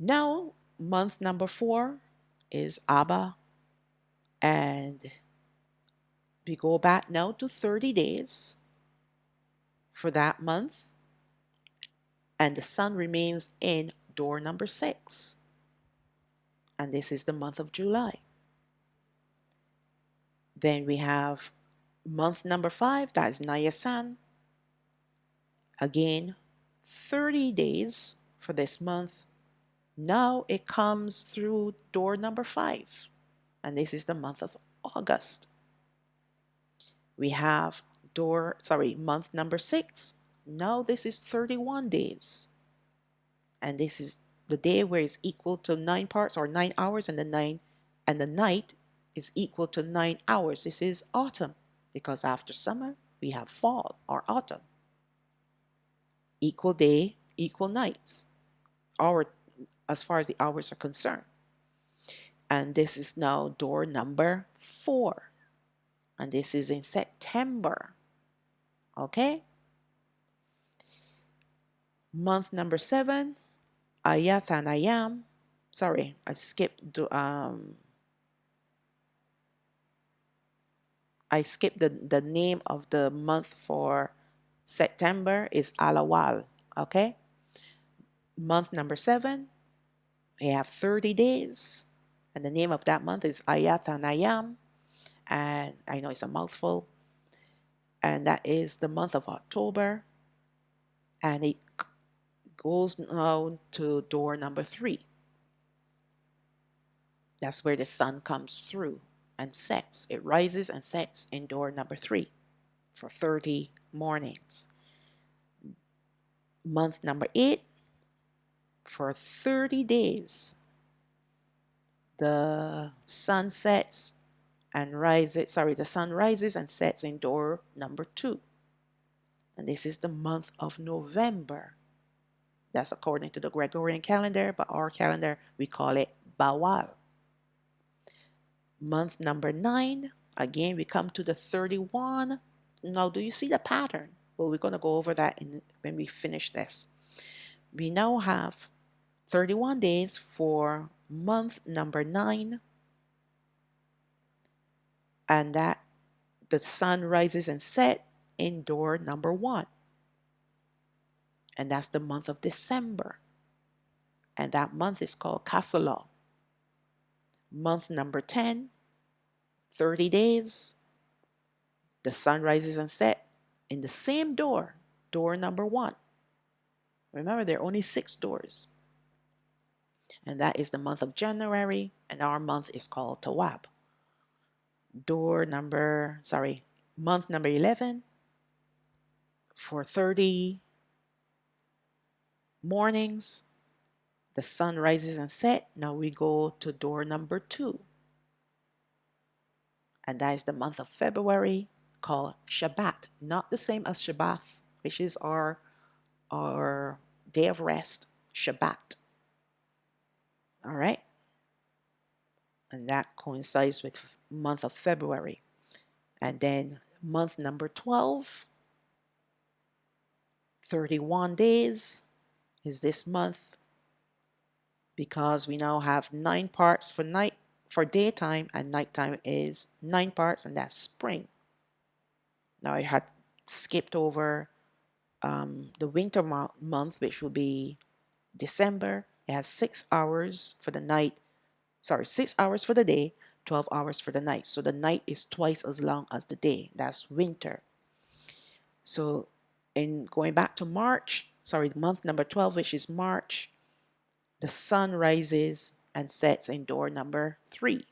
Now, month number 4 is Abba. And we go back now to 30 days for that month. And the sun remains in door number 6. And this is the month of July. Then we have month number 5, that is Nayasan. Again, 30 days for this month. Now it comes through door number 5. And this is the month of August. We have month number 6. Now this is 31 days. And this is the day where it's equal to 9 parts or 9 hours, and the night is equal to 9 hours. This is autumn, because after summer we have fall or autumn. Equal day, equal nights, as far as the hours are concerned. And this is now door number 4. And this is in September. Okay? Month number 7, Alahayam. Sorry, I skipped the name of the month for September is Alawal. Okay? Month number 7, we have 30 days. And the name of that month is Alahayam. And I know it's a mouthful. And that is the month of October. And it goes now to door number 3. That's where the sun comes through and sets. It rises and sets in door number 3 for 30 mornings. Month number 8, for 30 days, the sun rises and sets in door number 2. And this is the month of November. That's according to the Gregorian calendar, but our calendar, we call it Bawal. Month number 9, again, we come to the 31. Now, do you see the pattern? Well, we're going to go over that when we finish this. We now have 31 days for month number 9. And that the sun rises and sets in door number 1. And that's the month of December. And that month is called Kasala. Month number 10, 30 days. The sun rises and sets in the same door number 1. Remember, there are only 6 doors. And that is the month of January. And our month is called Tawab. Month number 11, for 30 mornings, the sun rises and sets. Now we go to door number 2. And that is the month of February, called Shabbat. Not the same as Shabbat, which is our day of rest, Shabbat. All right? And that coincides with month of February. And then month number 12, 31 days is this month, because we now have 9 parts for daytime, and nighttime is 9 parts, and that's spring. Now I had skipped over the winter month, which will be December. It has 6 hours for the night. 6 hours for the day, 12 hours for the night. So the night is twice as long as the day. That's winter. So in going back to March, sorry, month number 12, which is March, the sun rises and sets in door number 3.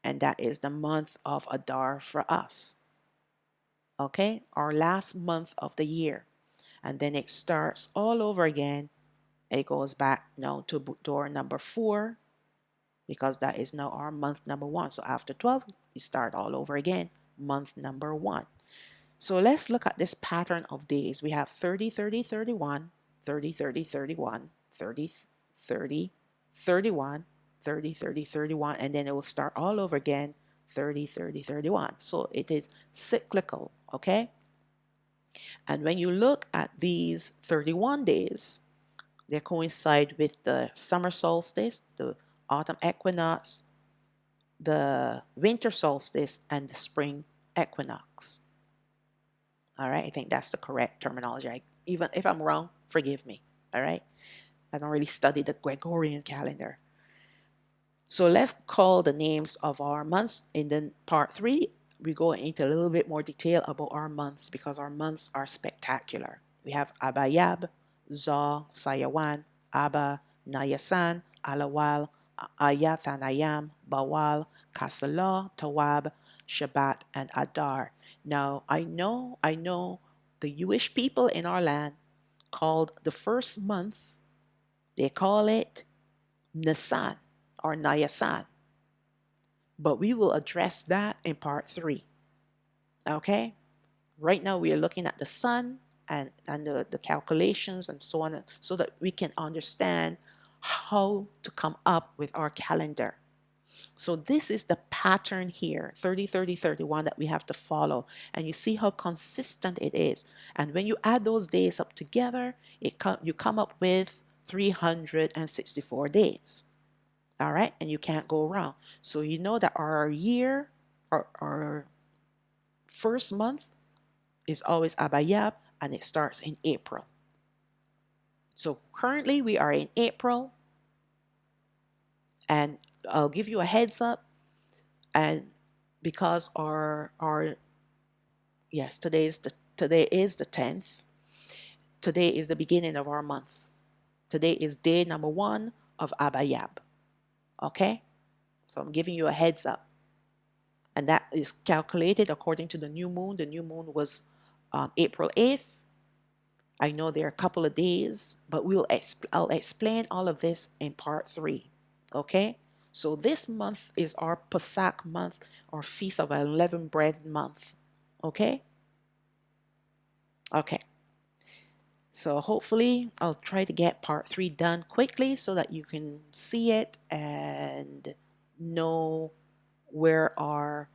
And that is the month of Adar for us. Okay, our last month of the year. And then it starts all over again. It goes back now to door number 4, because that is now our month number 1. So after 12, we start all over again, month number 1. So let's look at this pattern of days. We have 30, 30, 31, 30, 30, 31, 30, 30, 31, 30, 30, 31, and then it will start all over again, 30, 30, 31. So it is cyclical, okay? And when you look at these 31 days, they coincide with the summer solstice, the autumn equinox, the winter solstice, and the spring equinox. All right, I think that's the correct terminology. Even if I'm wrong, forgive me. All right, I don't really study the Gregorian calendar. So let's call the names of our months. In the part 3, we go into a little bit more detail about our months, because our months are spectacular. We have Abayab, Zaw, Sayawan, Abba, Nayasan, Alawal, Ayathanayam, Bawal, Kasala, Tawab, Shabbat, and Adar. Now, I know the Jewish people in our land called the first month, they call it Nisan or Nayasan. But we will address that in part 3. Okay? Right now we are looking at the sun and the calculations and so on, so that we can understand how to come up with our calendar. So this is the pattern here, 30, 30, 31, that we have to follow. And you see how consistent it is. And when you add those days up together, you come up with 364 days. All right? And you can't go wrong. So you know that our year, our first month is always Abayab, and it starts in April. So currently we are in April, and I'll give you a heads up. And because yes, today is the 10th. Today is the beginning of our month. Today is day number 1 of Abayab. Okay? So I'm giving you a heads up. And that is calculated according to the new moon. The new moon was April 8th. I know there are a couple of days, but I'll explain all of this in part 3. Okay? So this month is our Pesach month, or Feast of Unleavened Bread month. Okay? Okay. So hopefully I'll try to get part 3 done quickly so that you can see it and know where our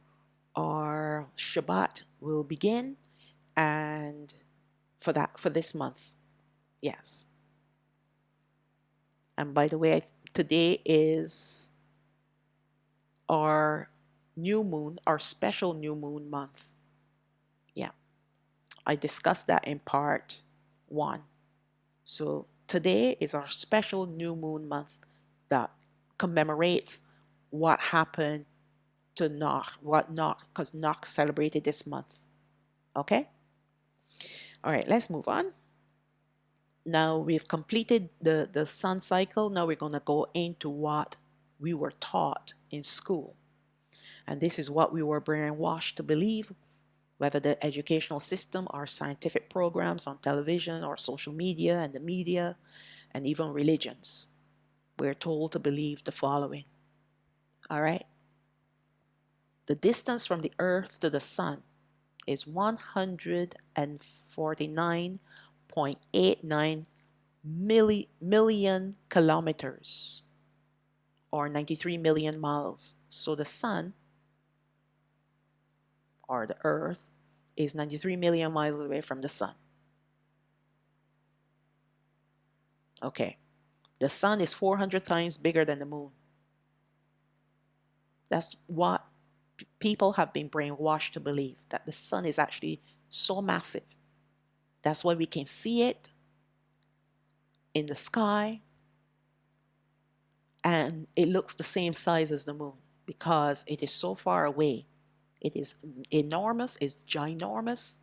Shabbat will begin, and for this month. Yes. And by the way, today is our new moon, our special new moon month. Yeah. I discussed that in part 1. So today is our special new moon month that commemorates what happened to Noach, because Noach celebrated this month. Okay? All right, let's move on. Now we've completed the sun cycle. Now we're going to go into what we were taught in school. And this is what we were brainwashed to believe, whether the educational system or scientific programs on television or social media and the media and even religions. We're told to believe the following. All right? The distance from the earth to the sun is 149.89 million kilometers, or 93 million miles. So the sun, or the earth, is 93 million miles away from the sun. Okay. The sun is 400 times bigger than the moon. That's what people have been brainwashed to believe, that the sun is actually so massive. That's why we can see it in the sky, and it looks the same size as the moon. because it is so far away. It is enormous, it's ginormous,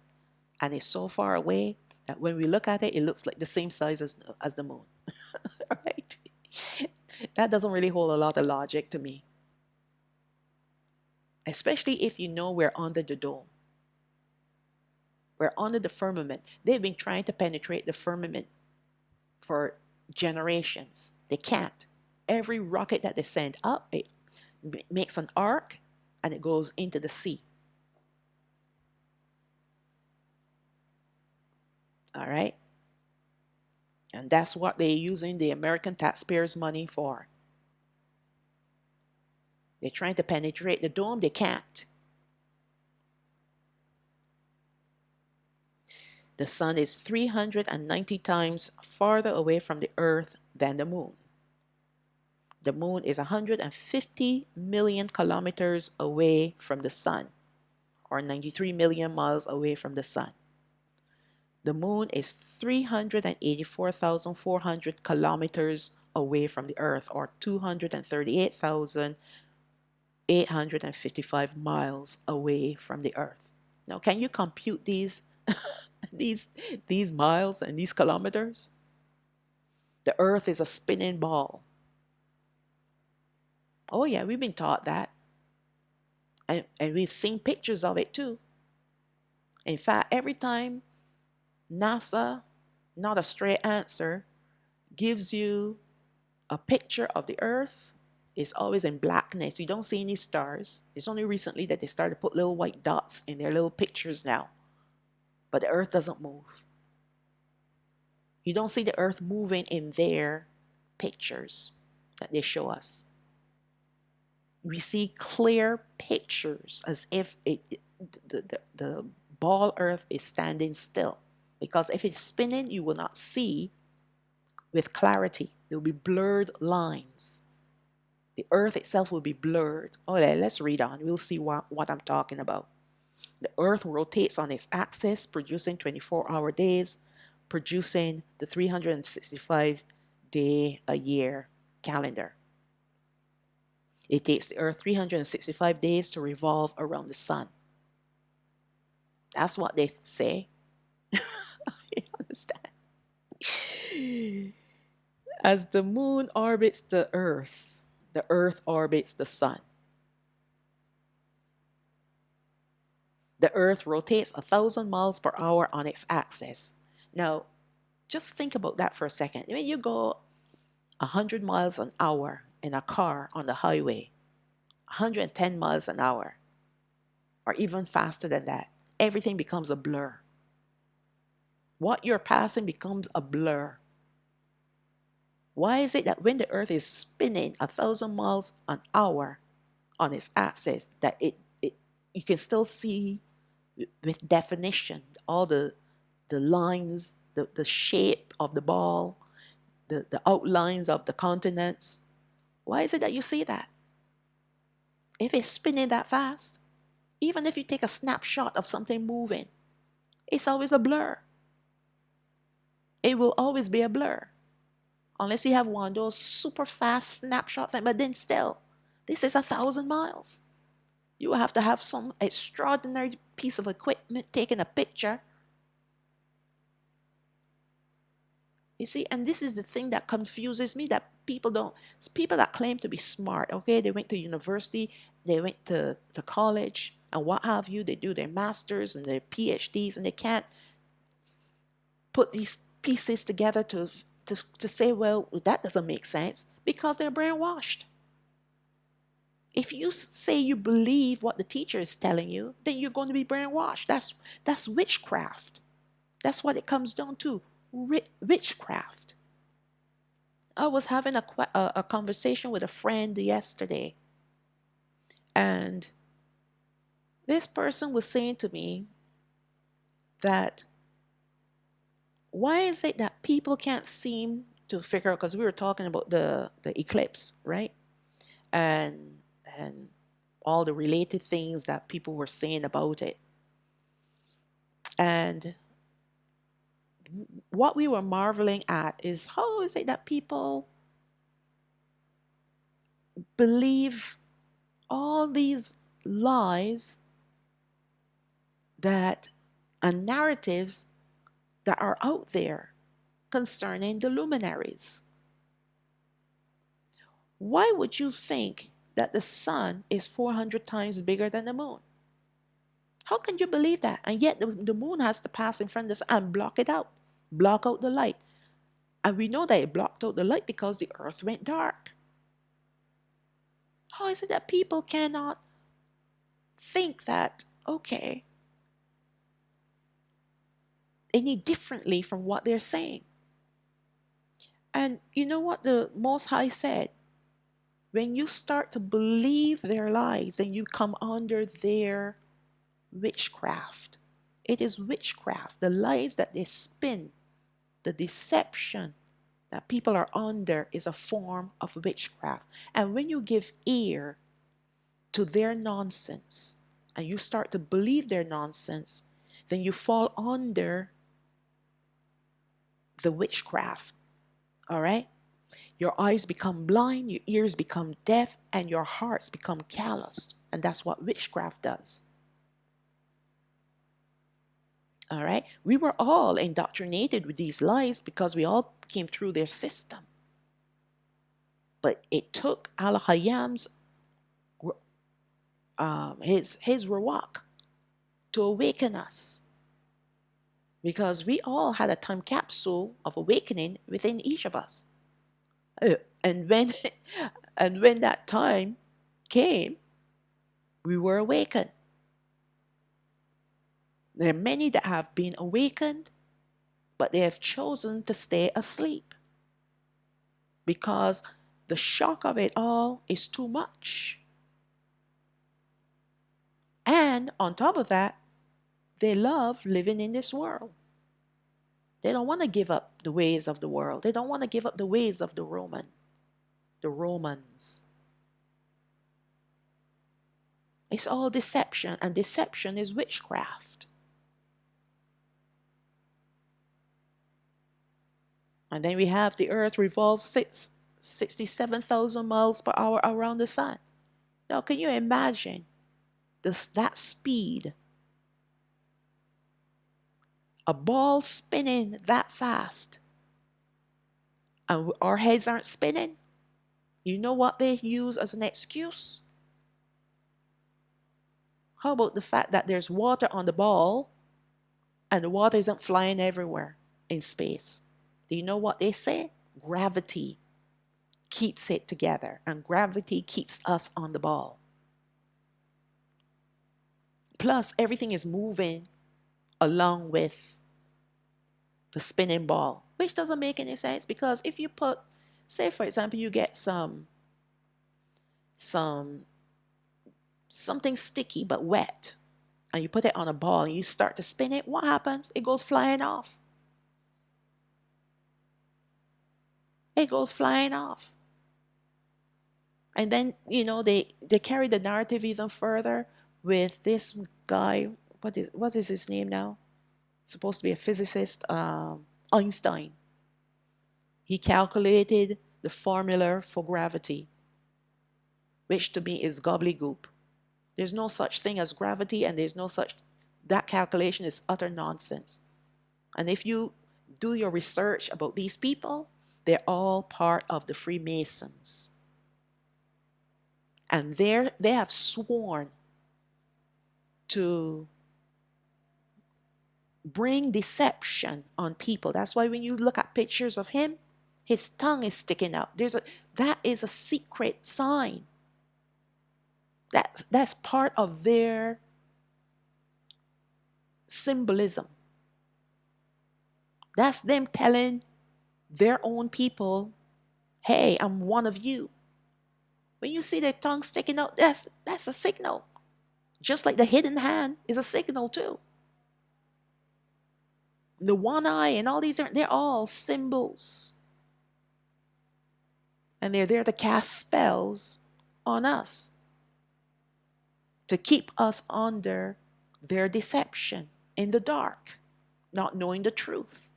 and it's so far away that when we look at it, it looks like the same size as the moon. Right? That doesn't really hold a lot of logic to me, especially if you know we're under the dome. We're under the firmament. They've been trying to penetrate the firmament for generations. They can't. Every rocket that they send up, it makes an arc and it goes into the sea. All right? And that's what they're using the American taxpayers' money for. They're trying to penetrate the dome. They can't. The sun is 390 times farther away from the earth than the moon. The moon is 150 million kilometers away from the sun, or 93 million miles away from the sun. The moon is 384,400 kilometers away from the earth, or 238,855 miles away from the earth. Now, can you compute these these miles and these kilometers? The earth is a spinning ball. Oh yeah, we've been taught that. And we've seen pictures of it too. In fact, every time NASA, not a straight answer, gives you a picture of the earth, it's always in blackness. You don't see any stars. It's only recently that they started to put little white dots in their little pictures now. But the earth doesn't move. You don't see the earth moving in their pictures that they show us. We see clear pictures as if the ball earth is standing still. Because if it's spinning, you will not see with clarity. There will be blurred lines. The earth itself will be blurred. Oh, let's read on. We'll see what I'm talking about. The earth rotates on its axis, producing 24-hour days, producing the 365-day-a-year calendar. It takes the earth 365 days to revolve around the sun. That's what they say. You understand? As the moon orbits the earth orbits the sun. The earth rotates 1,000 miles per hour on its axis. Now, just think about that for a second. When you go 100 miles an hour in a car on the highway, 110 miles an hour, or even faster than that, everything becomes a blur. What you're passing becomes a blur. Why is it that when the earth is spinning 1,000 miles an hour on its axis, that you can still see with definition all the lines, the shape of the ball, the outlines of the continents? Why is it that you see that? If it's spinning that fast, even if you take a snapshot of something moving, it's always a blur. It will always be a blur. Unless you have one of those super fast snapshot things, but then still, this is 1,000 miles. You will have to have some extraordinary piece of equipment taking a picture. You see, and this is the thing that confuses me, that people that claim to be smart, okay, they went to university, they went to college, and what have you, they do their masters and their PhDs, and they can't put these pieces together to say, well, that doesn't make sense, because they're brainwashed. If you say you believe what the teacher is telling you, then you're going to be brainwashed. That's witchcraft. That's what it comes down to, witchcraft. I was having a conversation with a friend yesterday, and this person was saying to me that why is it that people can't seem to figure out, because we were talking about the eclipse, right? And all the related things that people were saying about it. And what we were marveling at is, how is it that people believe all these lies that and narratives that are out there concerning the luminaries. Why would you think that the sun is 400 times bigger than the moon? How can you believe that? And yet the moon has to pass in front of the sun and block it out, block out the light. And we know that it blocked out the light because the earth went dark. How is it that people cannot think that, okay, any differently from what they're saying? And you know what the Most High said? When you start to believe their lies and you come under their witchcraft, it is witchcraft. The lies that they spin, the deception that people are under is a form of witchcraft. And when you give ear to their nonsense and you start to believe their nonsense, then you fall under the witchcraft. All right? Your eyes become blind, your ears become deaf, and your hearts become calloused. And that's what witchcraft does. All right? We were all indoctrinated with these lies because we all came through their system. But it took Alahayam's his Rawach to awaken us. Because we all had a time capsule of awakening within each of us. And when and when that time came, we were awakened. There are many that have been awakened, but they have chosen to stay asleep because the shock of it all is too much. And on top of that, they love living in this world. They don't want to give up the ways of the world. They don't want to give up the ways of the Romans. It's all deception, and deception is witchcraft. And then we have the earth revolves 67,000 miles per hour around the sun. Now, can you imagine that speed? A ball spinning that fast, and our heads aren't spinning. You know what they use as an excuse? How about the fact that there's water on the ball and the water isn't flying everywhere in space? Do you know what they say? Gravity keeps it together, and gravity keeps us on the ball. Plus, everything is moving along with the spinning ball, which doesn't make any sense, because if you put, say for example, you get something sticky but wet, and you put it on a ball and you start to spin it, what happens? It goes flying off. It goes flying off. And then, they carry the narrative even further with this guy. What is his name now? Supposed to be a physicist, Einstein. He calculated the formula for gravity, which to me is gobbledygook. There's no such thing as gravity, and that calculation is utter nonsense. And if you do your research about these people, they're all part of the Freemasons. And they have sworn to bring deception on people. That's why when you look at pictures of him, his tongue is sticking out. That is a secret sign. That's part of their symbolism. That's them telling their own people, hey, I'm one of you. When you see their tongue sticking out, that's a signal. Just like the hidden hand is a signal too. The one eye and all these, they're all symbols. And they're there to cast spells on us, to keep us under their deception in the dark, not knowing the truth.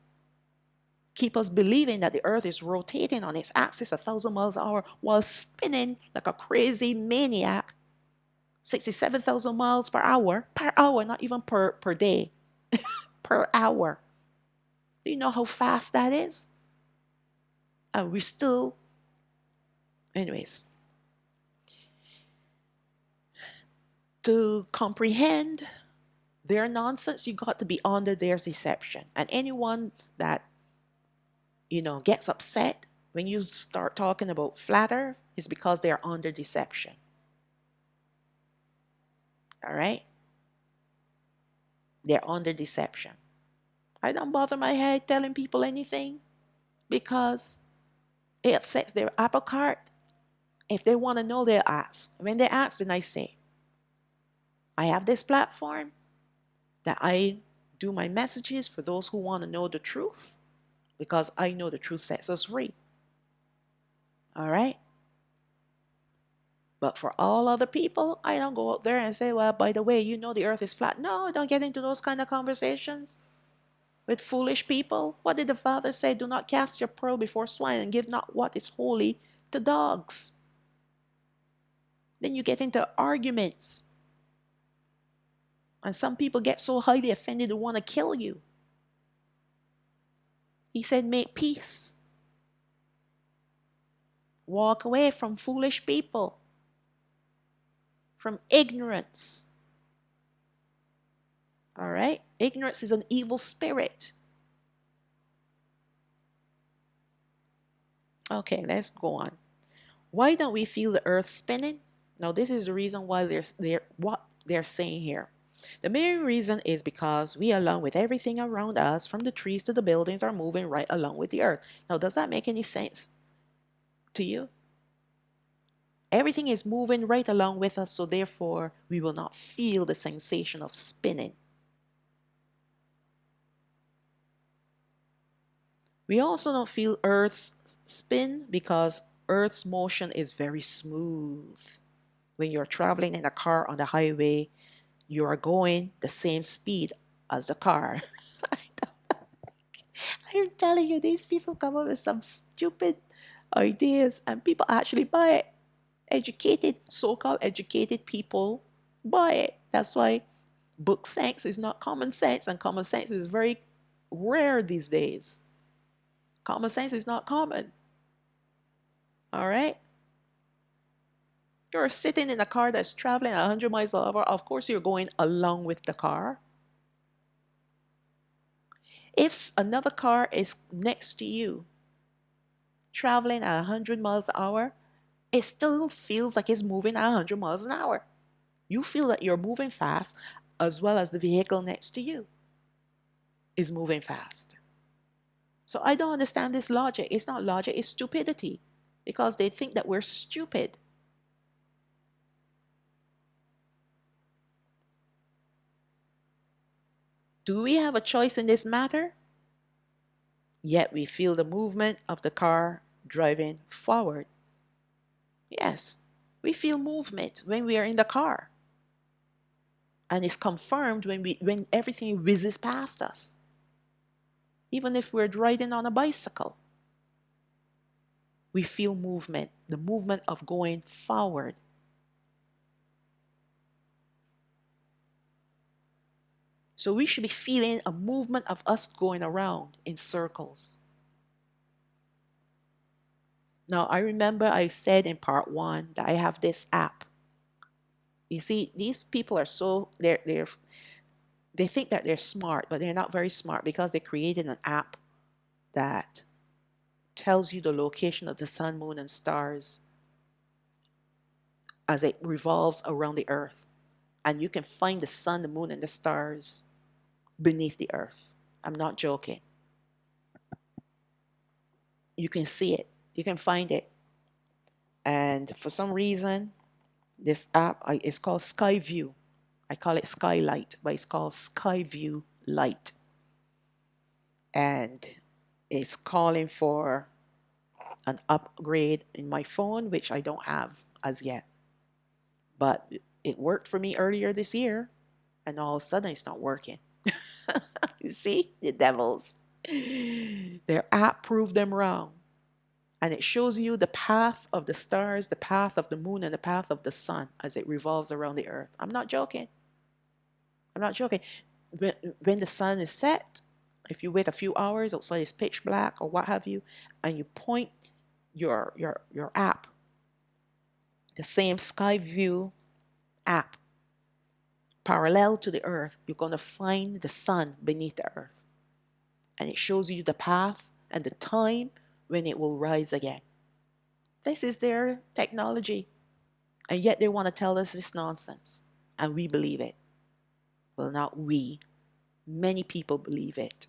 Keep us believing that the earth is rotating on its axis 1,000 miles an hour while spinning like a crazy maniac 67,000 miles per hour, not even per day, per hour. Do you know how fast that is? And we still, anyways, to comprehend their nonsense, you got to be under their deception. And anyone that, gets upset when you start talking about flat earth is because they're under deception. All right? They're under deception. I don't bother my head telling people anything because it upsets their apple cart. If they want to know, they'll ask. When they ask, then I say, I have this platform that I do my messages for those who want to know the truth, because I know the truth sets us free. All right? But for all other people, I don't go out there and say, well, by the way, the earth is flat. No, don't get into those kind of conversations with foolish people. What did the Father say? Do not cast your pearl before swine and give not what is holy to dogs. Then you get into arguments. And some people get so highly offended they want to kill you. He said, make peace. Walk away from foolish people, from ignorance. All right? Ignorance is an evil spirit. Okay, let's go on. Why don't we feel the earth spinning? Now, this is the reason why what they're saying here. The main reason is because we, along with everything around us, from the trees to the buildings, are moving right along with the earth. Now, does that make any sense to you? Everything is moving right along with us, so therefore we will not feel the sensation of spinning. We also don't feel Earth's spin because Earth's motion is very smooth. When you're traveling in a car on the highway, you are going the same speed as the car. I'm telling you, these people come up with some stupid ideas and people actually buy it. Educated, so-called educated people buy it. That's why book sense is not common sense, and common sense is very rare these days. Common sense is not common. All right? You're sitting in a car that's traveling at 100 miles an hour. Of course, you're going along with the car. If another car is next to you, traveling at 100 miles an hour, it still feels like it's moving at 100 miles an hour. You feel that you're moving fast, as well as the vehicle next to you is moving fast. So I don't understand this logic. It's not logic, it's stupidity, because they think that we're stupid. Do we have a choice in this matter? Yet we feel the movement of the car driving forward. Yes, we feel movement when we are in the car. And it's confirmed when everything whizzes past us. Even if we're riding on a bicycle, we feel movement, the movement of going forward. So we should be feeling a movement of us going around in circles. Now, I remember I said in part 1 that I have this app. You see, these people are they think that they're smart, but they're not very smart, because they created an app that tells you the location of the sun, moon, and stars as it revolves around the earth. And you can find the sun, the moon, and the stars beneath the earth. I'm not joking. You can see it. You can find it. And for some reason, this app is called Skyview. I call it Skylight, but it's called Skyview Light. And it's calling for an upgrade in my phone, which I don't have as yet. But it worked for me earlier this year, and all of a sudden it's not working. You see, the devils. Their app proved them wrong. And it shows you the path of the stars, the path of the moon, and the path of the sun as it revolves around the earth. I'm not joking. I'm not joking. When the sun is set, if you wait a few hours outside, it's pitch black or what have you, and you point your app, the same sky view app, parallel to the earth, you're going to find the sun beneath the earth. And it shows you the path and the time when it will rise again. This is their technology. And yet they want to tell us this nonsense. And we believe it. Well, not we. Many people believe it.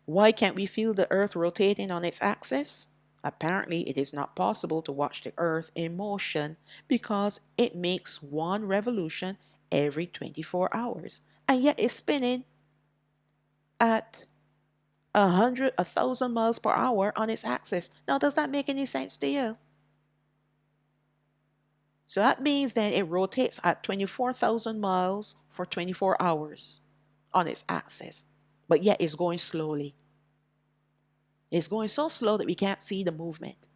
Why can't we feel the earth rotating on its axis? Apparently, it is not possible to watch the earth in motion because it makes one revolution every 24 hours. And yet it's spinning at 1,000 miles per hour on its axis. Now, does that make any sense to you? So that means then it rotates at 24,000 miles for 24 hours on its axis. But yet it's going slowly. It's going so slow that we can't see the movement.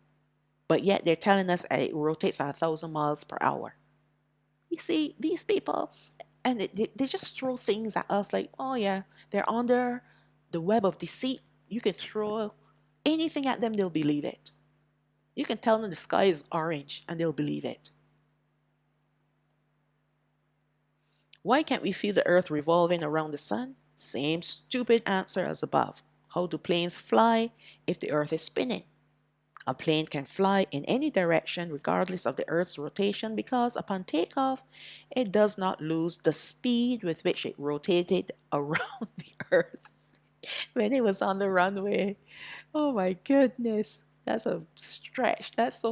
But yet they're telling us it rotates at 1,000 miles per hour. You see, these people, and they just throw things at us like, oh yeah, they're under the web of deceit. You can throw anything at them, they'll believe it. You can tell them the sky is orange and they'll believe it. Why can't we feel the earth revolving around the sun? Same stupid answer as above. How do planes fly if the earth is spinning? A plane can fly in any direction regardless of the earth's rotation because upon takeoff, it does not lose the speed with which it rotated around the earth when it was on the runway. Oh my goodness. That's a stretch. That's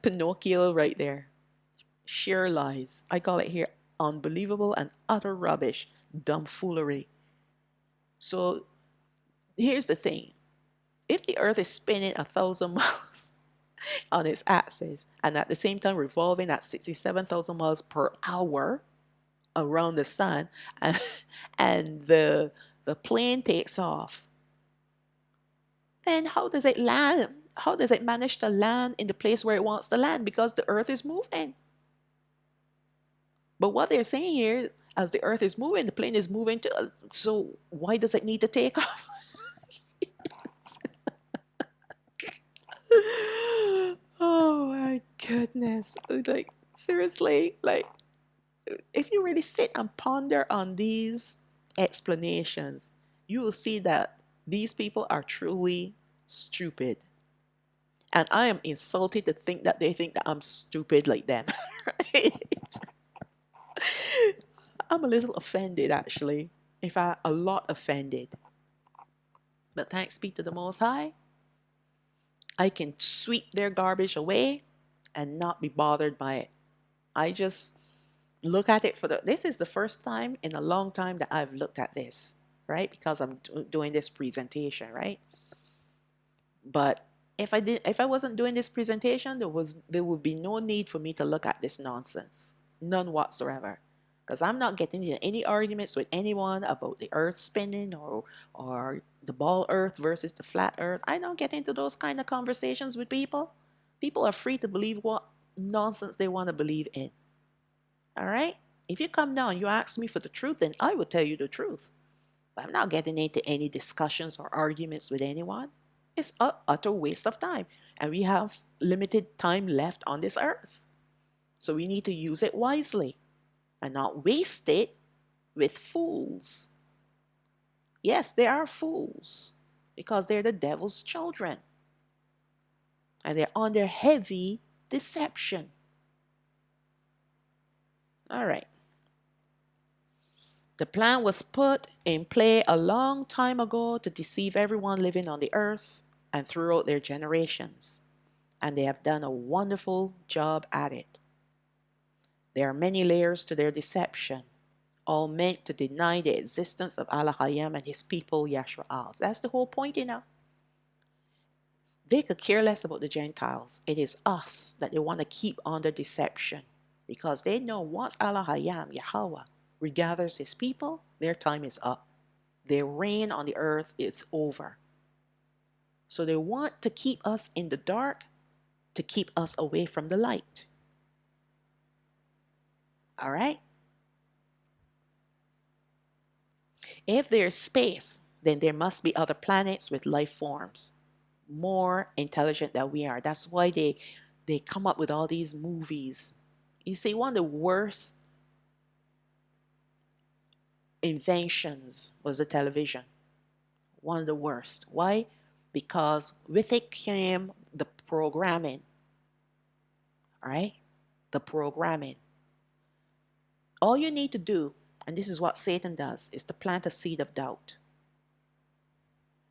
Pinocchio right there. Sheer lies. I call it here unbelievable and utter rubbish, dumbfoolery. So here's the thing. If the earth is spinning 1,000 miles on its axis and at the same time revolving at 67,000 miles per hour around the sun, and the plane takes off, then how does it land? How does it manage to land in the place where it wants to land? Because the earth is moving. But what they're saying here, as the earth is moving, the plane is moving too. So why does it need to take off? Oh my goodness. Like, seriously, like, if you really sit and ponder on these explanations, you will see that these people are truly stupid. And I am insulted to think that they think that I'm stupid like them. Right? I'm a little offended, actually. In fact, a lot offended. But thanks be to the Most High, I can sweep their garbage away and not be bothered by it. I just look at it this is the first time in a long time that I've looked at this, right? Because I'm doing this presentation, right? But if I wasn't doing this presentation, there would be no need for me to look at this nonsense. None whatsoever. Because I'm not getting into any arguments with anyone about the earth spinning or the ball earth versus the flat earth. I don't get into those kind of conversations with people. People are free to believe what nonsense they want to believe in. All right? If you come down and you ask me for the truth, then I will tell you the truth. But I'm not getting into any discussions or arguments with anyone. It's an utter waste of time. And we have limited time left on this earth. So we need to use it wisely and not waste it with fools. Yes, they are fools because they're the devil's children. And they're under heavy deception. All right. The plan was put in play a long time ago to deceive everyone living on the earth and throughout their generations. And they have done a wonderful job at it. There are many layers to their deception, all meant to deny the existence of Alahayam and his people, YAHAWAH'S. That's the whole point, you know. They could care less about the Gentiles. It is us that they want to keep under deception because they know once Alahayam, Yahweh, regathers his people, their time is up. Their reign on the earth is over. So they want to keep us in the dark, to keep us away from the light. All right? If there's space, then there must be other planets with life forms more intelligent than we are. That's why they come up with all these movies. You see, one of the worst inventions was the television. One of the worst. Why? Because with it came the programming. All right? The programming. All you need to do, and this is what Satan does, is to plant a seed of doubt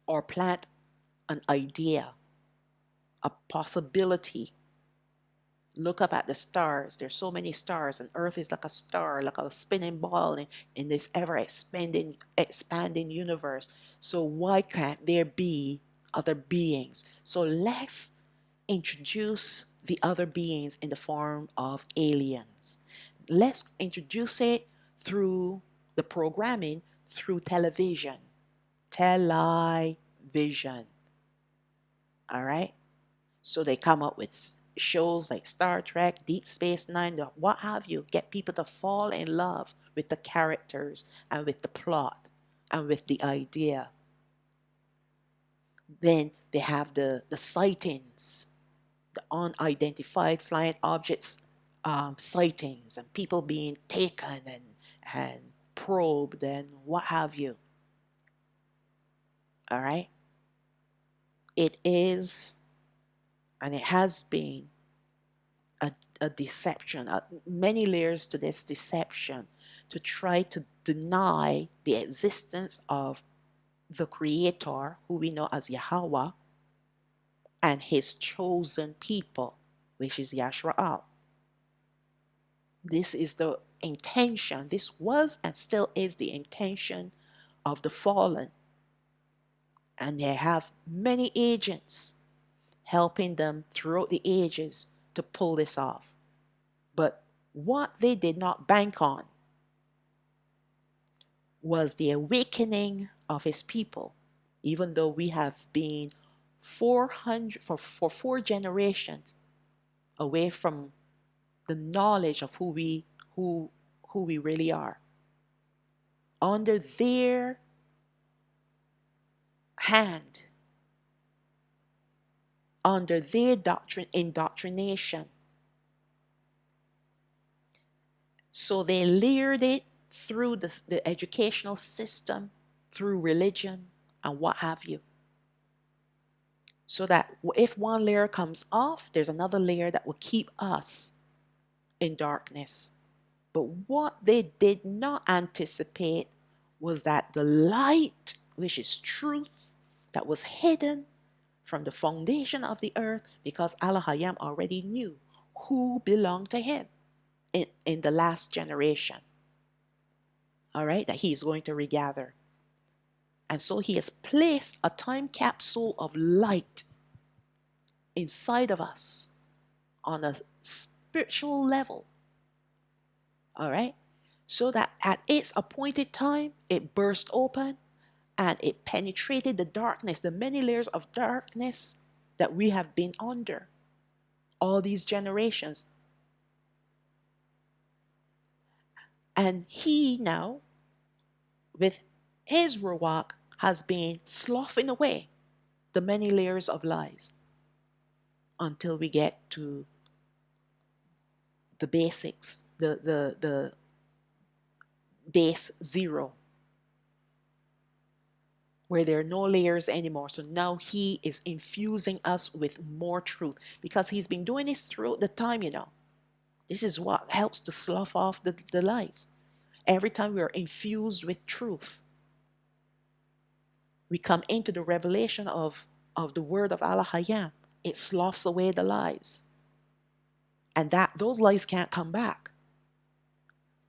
or plant an idea, a possibility. Look up at the stars. There's so many stars, and Earth is like a star, like a spinning ball in this ever expanding universe. So why can't there be other beings? So let's introduce the other beings in the form of aliens. Let's introduce it through the programming, through television. Television. All right? So they come up with shows like Star Trek, Deep Space Nine, what have you, get people to fall in love with the characters and with the plot and with the idea. Then they have the sightings, the unidentified flying objects sightings, and people being taken and probed and what have you. All right? It is, and it has been, a deception, many layers to this deception, to try to deny the existence of the Creator, who we know as Yahweh, and His chosen people, which is Yashrael. This is the intention, this was and still is the intention of the fallen. And they have many agents helping them throughout the ages to pull this off. But what they did not bank on was the awakening of his people. Even though we have been 400 for 4 generations away from the knowledge of who we really are, under their hand, under their indoctrination. So they layered it through the educational system, through religion, and what have you. So that if one layer comes off, there's another layer that will keep us in darkness. But what they did not anticipate was that the light, which is truth, that was hidden from the foundation of the earth, because Alahayam already knew who belonged to him in the last generation. All right, that he is going to regather. And so he has placed a time capsule of light inside of us on a spiritual level. All right, so that at its appointed time, it burst open and it penetrated the darkness, the many layers of darkness that we have been under all these generations. And he now, with his Rawach, has been sloughing away the many layers of lies until we get to the basics, the base zero, where there are no layers anymore. So now he is infusing us with more truth, because he's been doing this throughout the time, you know. This is what helps to slough off the lies. Every time we are infused with truth, we come into the revelation of the word of Alahayam. It sloughs away the lies. And that those lies can't come back.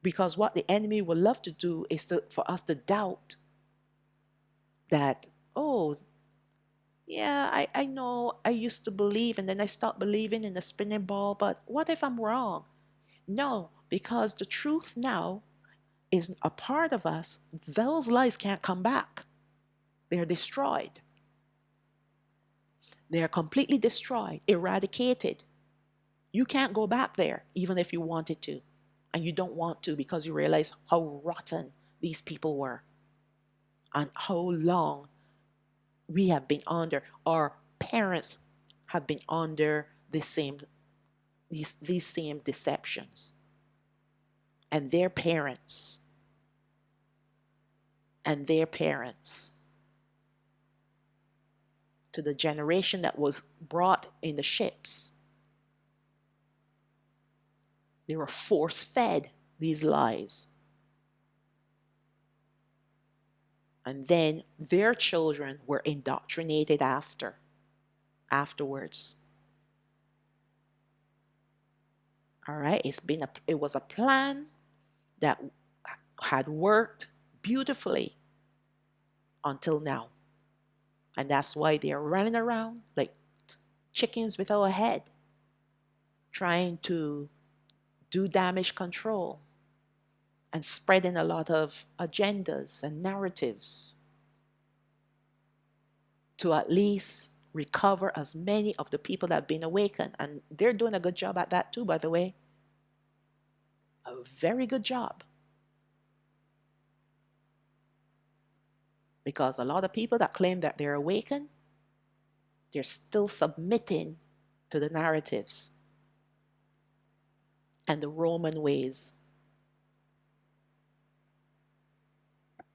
Because what the enemy would love to do is for us to doubt that, oh, yeah, I know I used to believe and then I stopped believing in the spinning ball, but what if I'm wrong? No, because the truth now is a part of us. Those lies can't come back. They're destroyed. They're completely destroyed, eradicated. You can't go back there, even if you wanted to. And you don't want to because you realize how rotten these people were and how long we have been under, our parents have been under these same deceptions. And their parents, and their parents, to the generation that was brought in the ships. They were force-fed these lies. And then their children were indoctrinated afterwards. All right, it was a plan that had worked beautifully until now. And that's why they're running around like chickens without a head, trying to do damage control and spreading a lot of agendas and narratives to at least recover as many of the people that have been awakened. And they're doing a good job at that too, by the way. A very good job. Because a lot of people that claim that they're awakened, they're still submitting to the narratives and the Roman ways.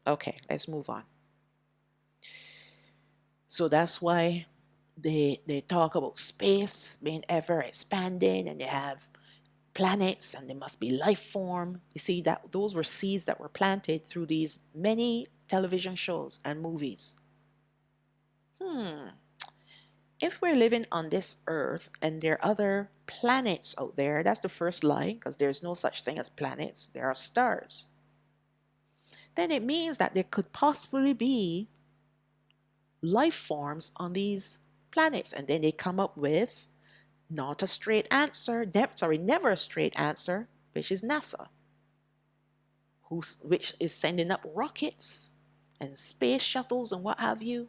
Okay, let's move on. So that's why they talk about space being ever expanding, and they have planets and there must be life form. You see, that those were seeds that were planted through these many television shows and movies. If we're living on this earth and there are other planets out there, that's the first lie, because there's no such thing as planets, there are stars. Then it means that there could possibly be life forms on these planets. And then they come up with not a straight answer, never a straight answer, which is NASA, which is sending up rockets and space shuttles and what have you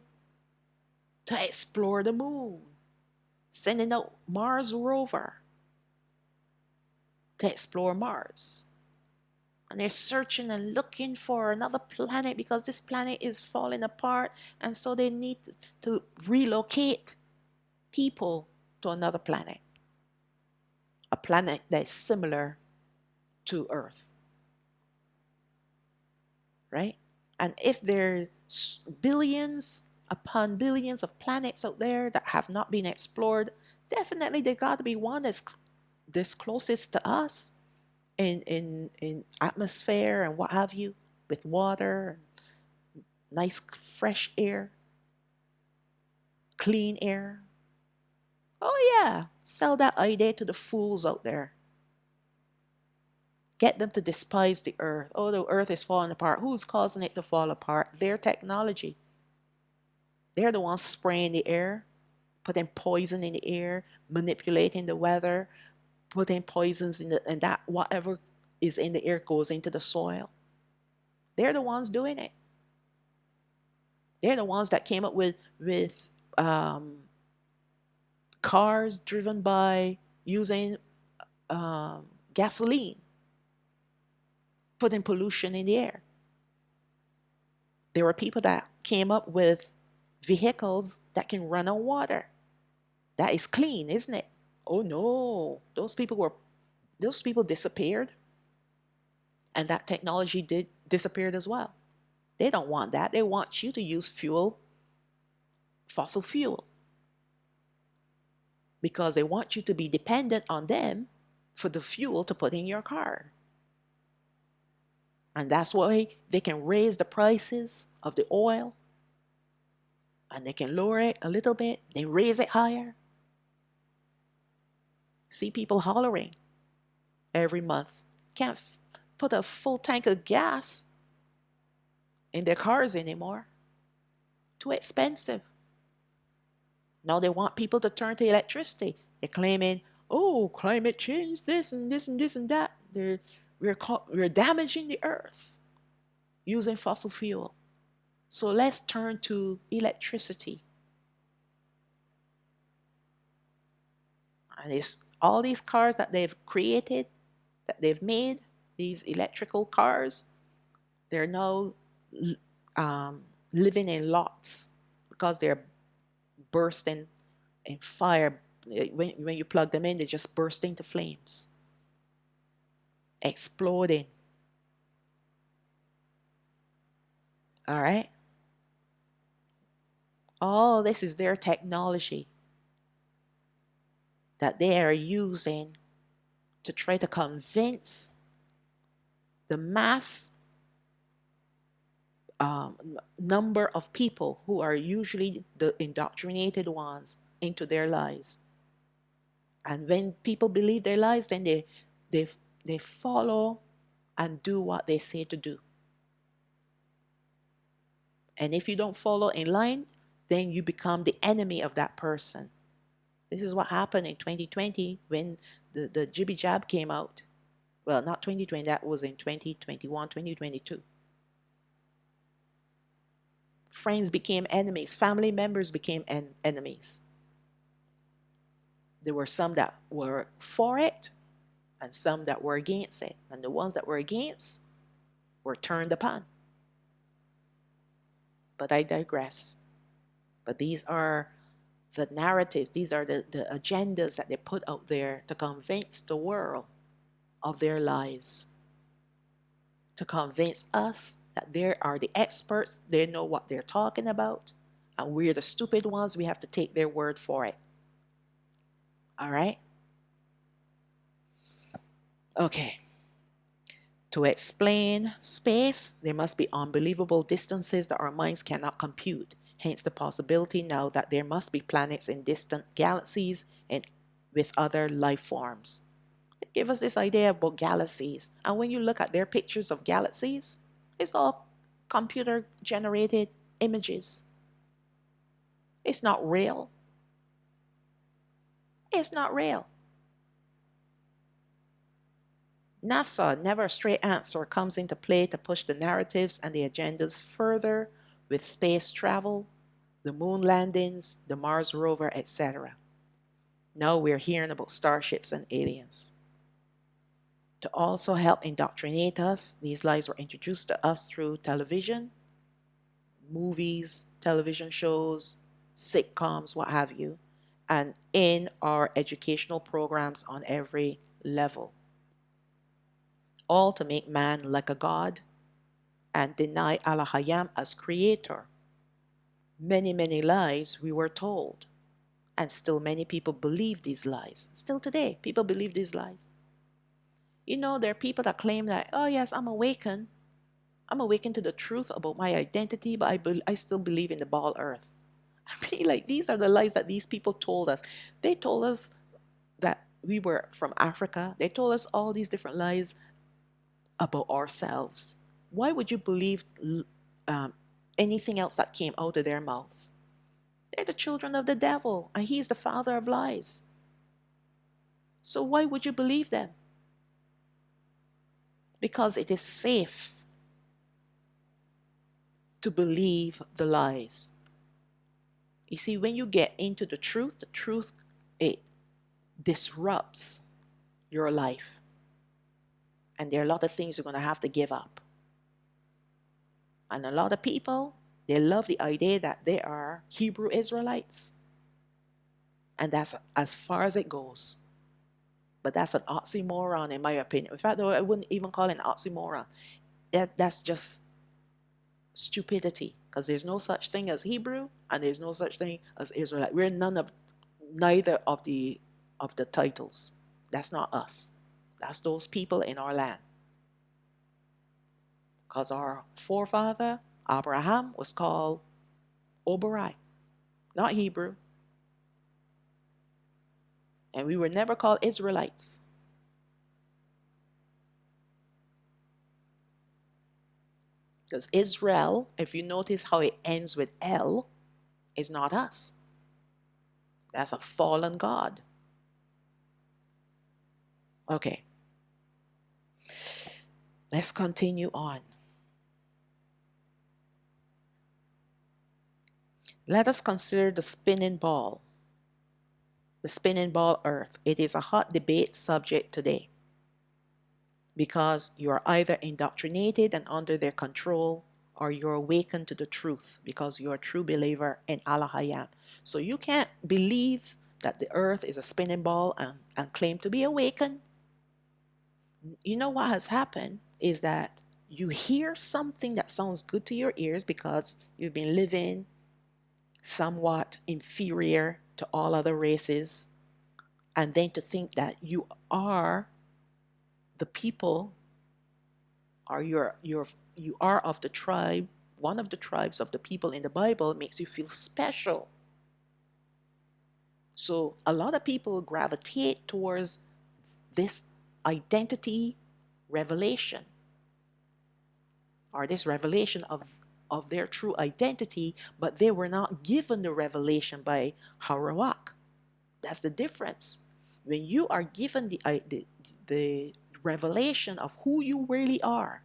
to explore the moon, sending out Mars rover to explore Mars. And they're searching and looking for another planet because this planet is falling apart, and so they need to relocate people to another planet, a planet that is similar to Earth, right? And if there's billions upon billions of planets out there that have not been explored, definitely there got to be one that's this closest to us in atmosphere and what have you, with water, nice fresh air, clean air. Oh yeah, sell that idea to the fools out there. Get them to despise the earth. Oh, the earth is falling apart. Who's causing it to fall apart? Their technology. They're the ones spraying the air, putting poison in the air, manipulating the weather, putting poisons in and that whatever is in the air goes into the soil. They're the ones doing it. They're the ones that came up with cars driven by using gasoline, putting pollution in the air. There were people that came up with vehicles that can run on water. That is clean, isn't it? Oh no, those people disappeared, and that technology disappeared as well. They don't want that. They want you to use fossil fuel, because they want you to be dependent on them for the fuel to put in your car. And that's why they can raise the prices of the oil, and they can lower it a little bit, they raise it higher. See people hollering every month. Can't put a full tank of gas in their cars anymore. Too expensive. Now they want people to turn to electricity. They're claiming, oh, climate change, this and this and this and that. We're damaging the earth using fossil fuel. So let's turn to electricity. And it's all these cars that they've created, that they've made, these electrical cars, they're now um, living in lots because they're bursting in fire. When you plug them in, they just burst into flames, exploding. All right? All this is their technology that they are using to try to convince the mass number of people who are usually the indoctrinated ones into their lies. And when people believe their lies, then they follow and do what they say to do. And if you don't follow in line, then you become the enemy of that person. This is what happened in 2020 when the jibby jab came out. Well, not 2020, that was in 2021, 2022. Friends became enemies, family members became enemies. There were some that were for it and some that were against it. And the ones that were against were turned upon. But I digress. But these are the narratives, these are the agendas that they put out there to convince the world of their lies, to convince us that they are the experts, they know what they're talking about, and we're the stupid ones, we have to take their word for it. All right? Okay. To explain space, there must be unbelievable distances that our minds cannot compute. Hence the possibility now that there must be planets in distant galaxies and with other life forms. They give us this idea about galaxies. And when you look at their pictures of galaxies, it's all computer generated images. It's not real. It's not real. NASA, never a straight answer, comes into play to push the narratives and the agendas further with space travel, the moon landings, the Mars rover, etc. Now we're hearing about starships and aliens. To also help indoctrinate us, these lies were introduced to us through television, movies, television shows, sitcoms, what have you, and in our educational programs on every level. All to make man like a god and deny Alahayam as creator. Many, many lies we were told. And still many people believe these lies. Still today, people believe these lies. You know, there are people that claim that, oh yes, I'm awakened. I'm awakened to the truth about my identity, but I still believe in the ball earth. I mean, like, these are the lies that these people told us. They told us that we were from Africa. They told us all these different lies about ourselves. Why would you believe anything else that came out of their mouths? They're the children of the devil, and he's the father of lies. So why would you believe them? Because it is safe to believe the lies. You see, when you get into the truth, it disrupts your life. And there are a lot of things you're going to have to give up. And a lot of people, they love the idea that they are Hebrew Israelites. And that's as far as it goes. But that's an oxymoron, in my opinion. In fact, though, I wouldn't even call it an oxymoron. That's just stupidity. Because there's no such thing as Hebrew, and there's no such thing as Israelite. We're neither of the titles. That's not us. That's those people in our land. Because our forefather, Abraham, was called Oberai, not Hebrew. And we were never called Israelites. Because Israel, if you notice how it ends with L, is not us. That's a fallen god. Okay. Let's continue on. Let us consider the spinning ball. The spinning ball earth. It is a hot debate subject today because you are either indoctrinated and under their control, or you're awakened to the truth because you're a true believer in Alahayam. So you can't believe that the earth is a spinning ball and claim to be awakened. You know what has happened is that you hear something that sounds good to your ears because you've been living somewhat inferior to all other races, and then to think that you are the people, or you are of the tribe, one of the tribes of the people in the Bible, makes you feel special. So a lot of people gravitate towards this identity revelation, or this revelation of their true identity, but they were not given the revelation by Rawach. That's the difference. When you are given the revelation of who you really are,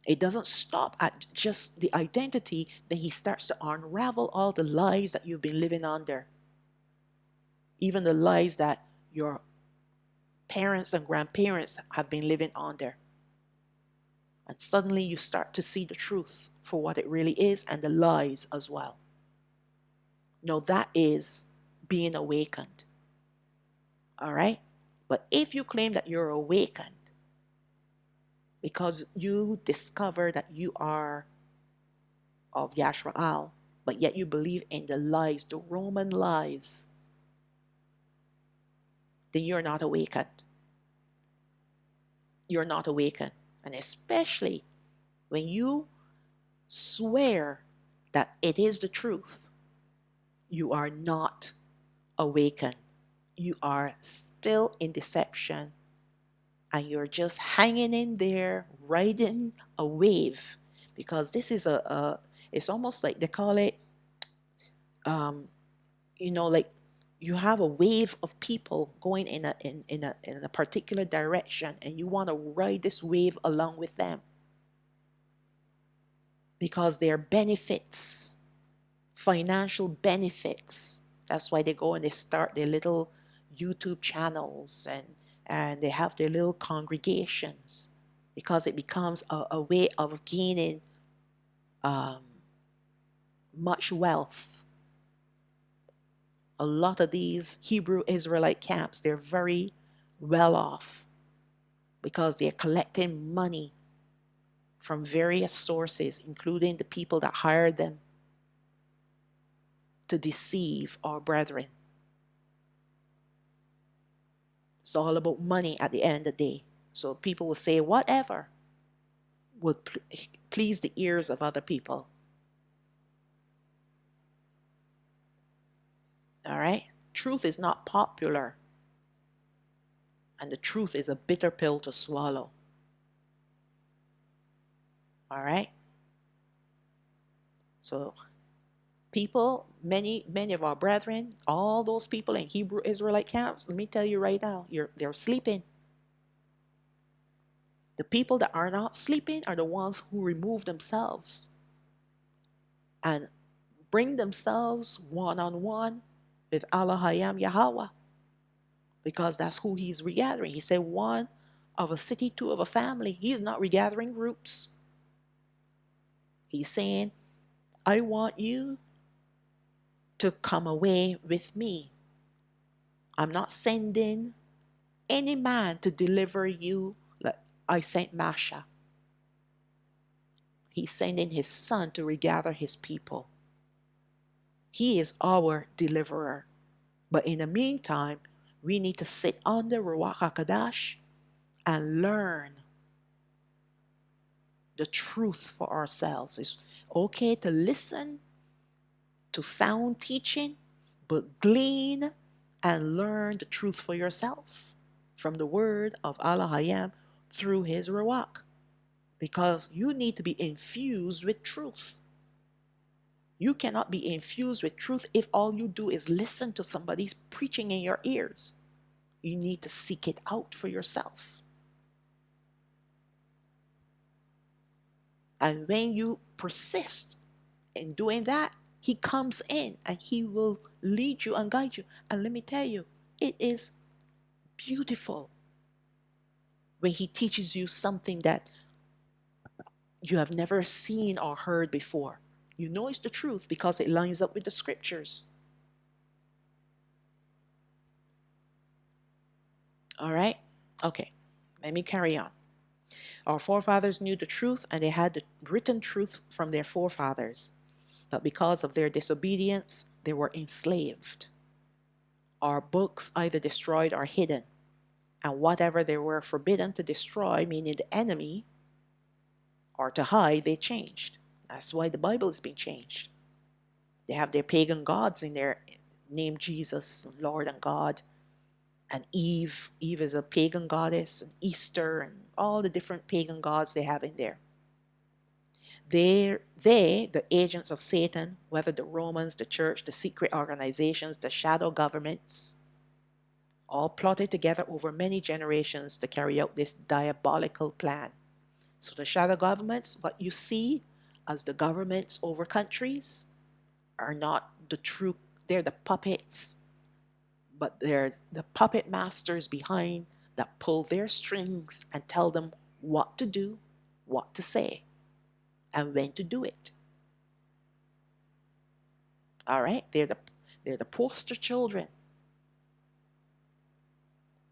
it doesn't stop at just the identity. Then he starts to unravel all the lies that you've been living under, even the lies that your parents and grandparents have been living under. And suddenly you start to see the truth for what it really is, and the lies as well. No, that is being awakened. All right? But if you claim that you're awakened because you discover that you are of Yashraal, but yet you believe in the lies, the Roman lies, then you're not awakened. You're not awakened. And especially when you swear that it is the truth, you are not awakened. You are still in deception, and you're just hanging in there, riding a wave, because this is it's almost like they call it, like you have a wave of people going in a particular direction, and you want to ride this wave along with them because there are benefits, financial benefits. That's why they go and they start their little YouTube channels, and they have their little congregations, because it becomes a way of gaining much wealth. A lot of these Hebrew Israelite camps, they're very well off because they're collecting money from various sources, including the people that hired them to deceive our brethren. It's all about money at the end of the day. So people will say whatever would please the ears of other people. All right? Truth is not popular. And the truth is a bitter pill to swallow. All right? So people, many of our brethren, all those people in Hebrew Israelite camps, let me tell you right now, they're sleeping. The people that are not sleeping are the ones who remove themselves and bring themselves one-on-one with Alahayam Yahweh, because that's who he's regathering. He said one of a city, two of a family. He's not regathering groups. He's saying, I want you to come away with me. I'm not sending any man to deliver you like I sent Masha. He's sending his son to regather his people. He is our deliverer. But in the meantime, we need to sit under Rawach HaQadash and learn the truth for ourselves. It's okay to listen to sound teaching, but glean and learn the truth for yourself from the word of Alahayam through his Rawach, because you need to be infused with truth. You cannot be infused with truth if all you do is listen to somebody's preaching in your ears. You need to seek it out for yourself. And when you persist in doing that, He comes in and he will lead you and guide you. And let me tell you, it is beautiful when he teaches you something that you have never seen or heard before. You know it's the truth because it lines up with the scriptures. All right? Okay, let me carry on. Our forefathers knew the truth and they had the written truth from their forefathers. But because of their disobedience, they were enslaved. Our books either destroyed or hidden. And whatever they were forbidden to destroy, meaning the enemy, or to hide, they changed. That's why the Bible has been changed. They have their pagan gods in there, named Jesus, Lord and God. And Eve is a pagan goddess, and Easter, and all the different pagan gods they have in there. They, the agents of Satan, whether the Romans, the church, the secret organizations, the shadow governments, all plotted together over many generations to carry out this diabolical plan. So the shadow governments, what you see as the governments over countries, are not the true, they're the puppets, but they're the puppet masters behind that pull their strings and tell them what to do, what to say, and when to do it. All right, they're the poster children.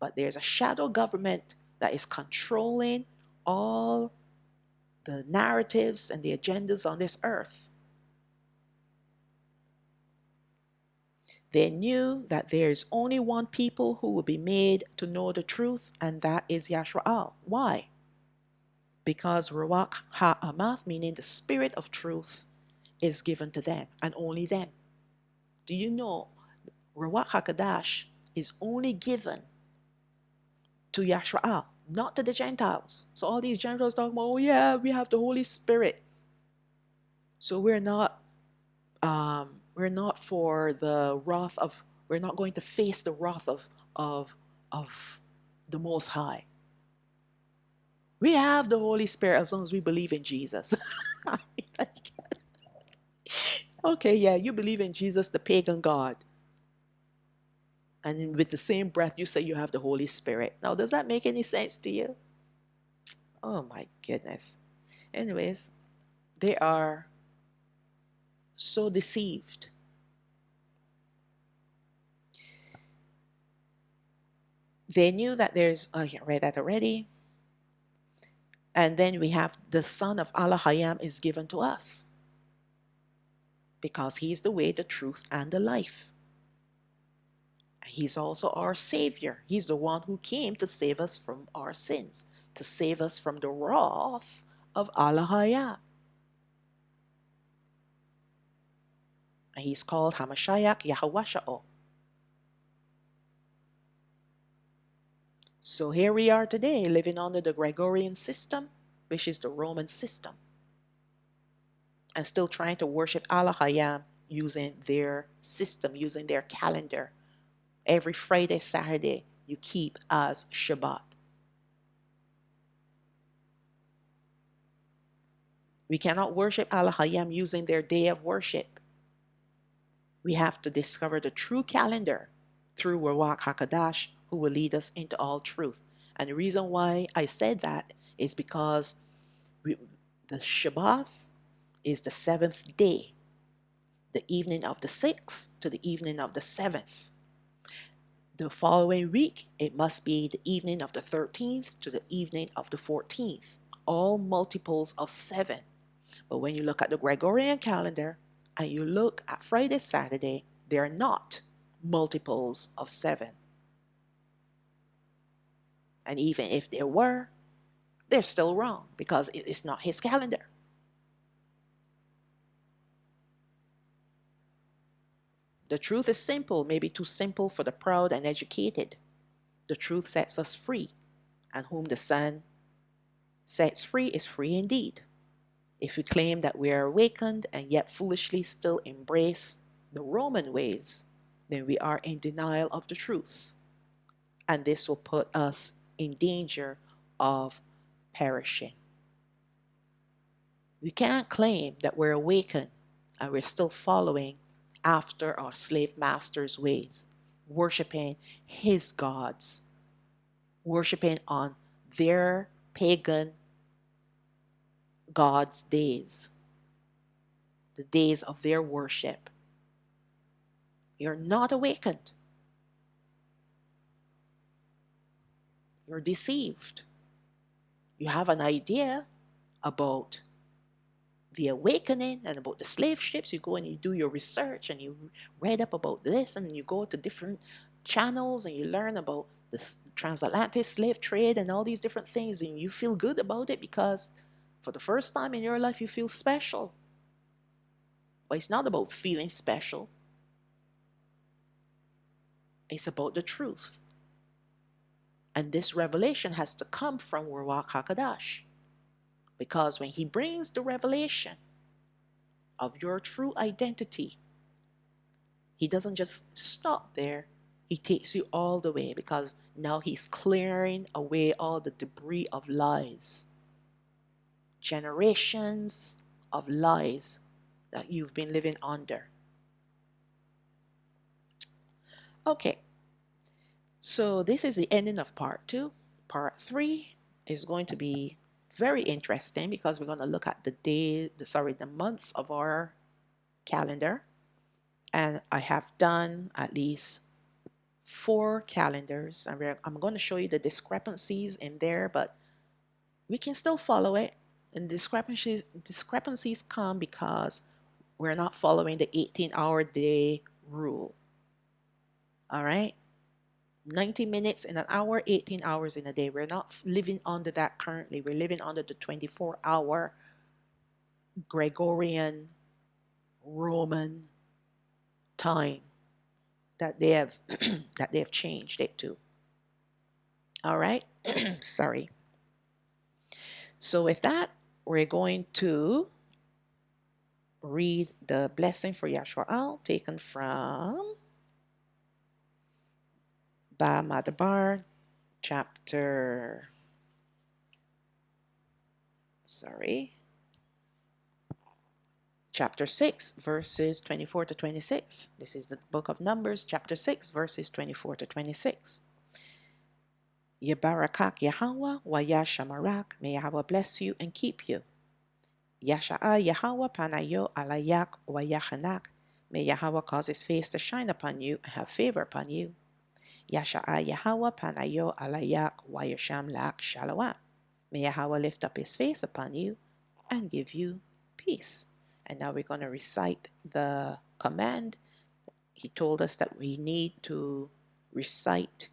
But there's a shadow government that is controlling all the narratives and the agendas on this earth. They knew that there is only one people who will be made to know the truth, and that is Yahshua. Why? Because Rawach HaQadash, meaning the spirit of truth, is given to them, and only them. Do you know Rawach HaQadash is only given to Yahshua, not to the Gentiles? So all these Gentiles talk about, oh yeah, we have the Holy Spirit. So we're not for the wrath of, we're not going to face the wrath of the Most High. We have the Holy Spirit as long as we believe in Jesus. Okay, yeah, you believe in Jesus, the pagan God. And with the same breath, you say you have the Holy Spirit. Now, does that make any sense to you? Oh my goodness. Anyways, they are so deceived. They knew that there's, I read that already. And then we have the son of Alahayam is given to us because he's the way, the truth, and the life. He's also our Savior. He's the one who came to save us from our sins, to save us from the wrath of Alahayam. And he's called Hamashiach Yahawah. So here we are today, living under the Gregorian system, which is the Roman system, and still trying to worship Alahayam using their system, using their calendar. Every Friday, Saturday, you keep as Shabbat. We cannot worship Alahayam using their day of worship. We have to discover the true calendar through Rawach HaQadash, who will lead us into all truth. And the reason why I said that is because the Shabbat is the 7th day, the evening of the 6th to the evening of the 7th. The following week, it must be the evening of the 13th to the evening of the 14th, all multiples of 7. But when you look at the Gregorian calendar and you look at Friday, Saturday, they are not multiples of 7. And even if they were, they're still wrong because it is not his calendar. The truth is simple, maybe too simple for the proud and educated. The truth sets us free, and whom the Son sets free is free indeed. If we claim that we are awakened and yet foolishly still embrace the Roman ways, then we are in denial of the truth. And this will put us in danger of perishing. We can't claim that we're awakened and we're still following after our slave master's ways, worshiping his gods, worshiping on their pagan gods' days, the days of their worship. You're not awakened. You're deceived. You have an idea about the awakening and about the slave ships. You go and you do your research and you read up about this, and you go to different channels and you learn about the transatlantic slave trade and all these different things, and you feel good about it because for the first time in your life you feel special. But it's not about feeling special. It's about the truth. And this revelation has to come from Rawach HaQadash. Because when he brings the revelation of your true identity, he doesn't just stop there. He takes you all the way, because now he's clearing away all the debris of lies. Generations of lies that you've been living under. Okay. So this is the ending of part 2. Part 3 is going to be very interesting, because we're going to look at the months of our calendar. And I have done at least 4 calendars, and I'm going to show you the discrepancies in there, but we can still follow it. And discrepancies come because we're not following the 18-hour day rule. All right? 90 minutes in an hour, 18 hours in a day. We're not living under that currently. We're living under the 24-hour Gregorian Roman time that they have that they have changed it to. All right. Sorry. So with that, we're going to read the blessing for Yashwa'al, taken from Ba Madabar, chapter 6, verses 24 to 26. This is the book of Numbers, chapter 6, verses 24 to 26. Yebarakak Yahawah wa Yashamarak. May Yahweh bless you and keep you. Yasha'a Yahawah panayo alayak wa yachanak. May Yahweh cause his face to shine upon you and have favor upon you. Yasha'a Yahawah panayo alayak wa yasham lak shalawam. May Yahweh lift up his face upon you and give you peace. And now we're going to recite the command. He told us that we need to recite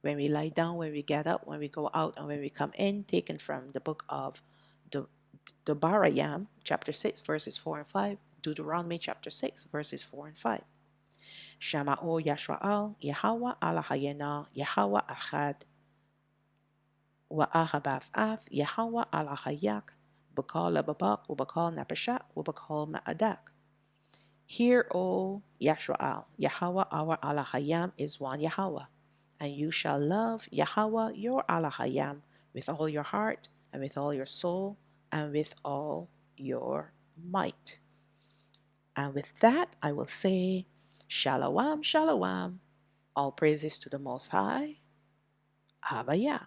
when we lie down, when we get up, when we go out, and when we come in, taken from the book of Alahayam, chapter 6, verses 4 and 5, Deuteronomy chapter 6, verses 4 and 5. Shama'o Yashwa'al, Yahawah Alahayana, Yahawah Achad, YAHAWAH'S, Yahawah Alahayak, Bakal Lababak, Ubakal Napashak, Ubakal Ma'adak. Hear, O Yashwa'al, Yahawah our Alahayam is one Yahawah, and you shall love Yahawah your Alahayam with all your heart, and with all your soul, and with all your might. And with that, I will say, Shalawam, Shalawam, all praises to the Most High. Havaya.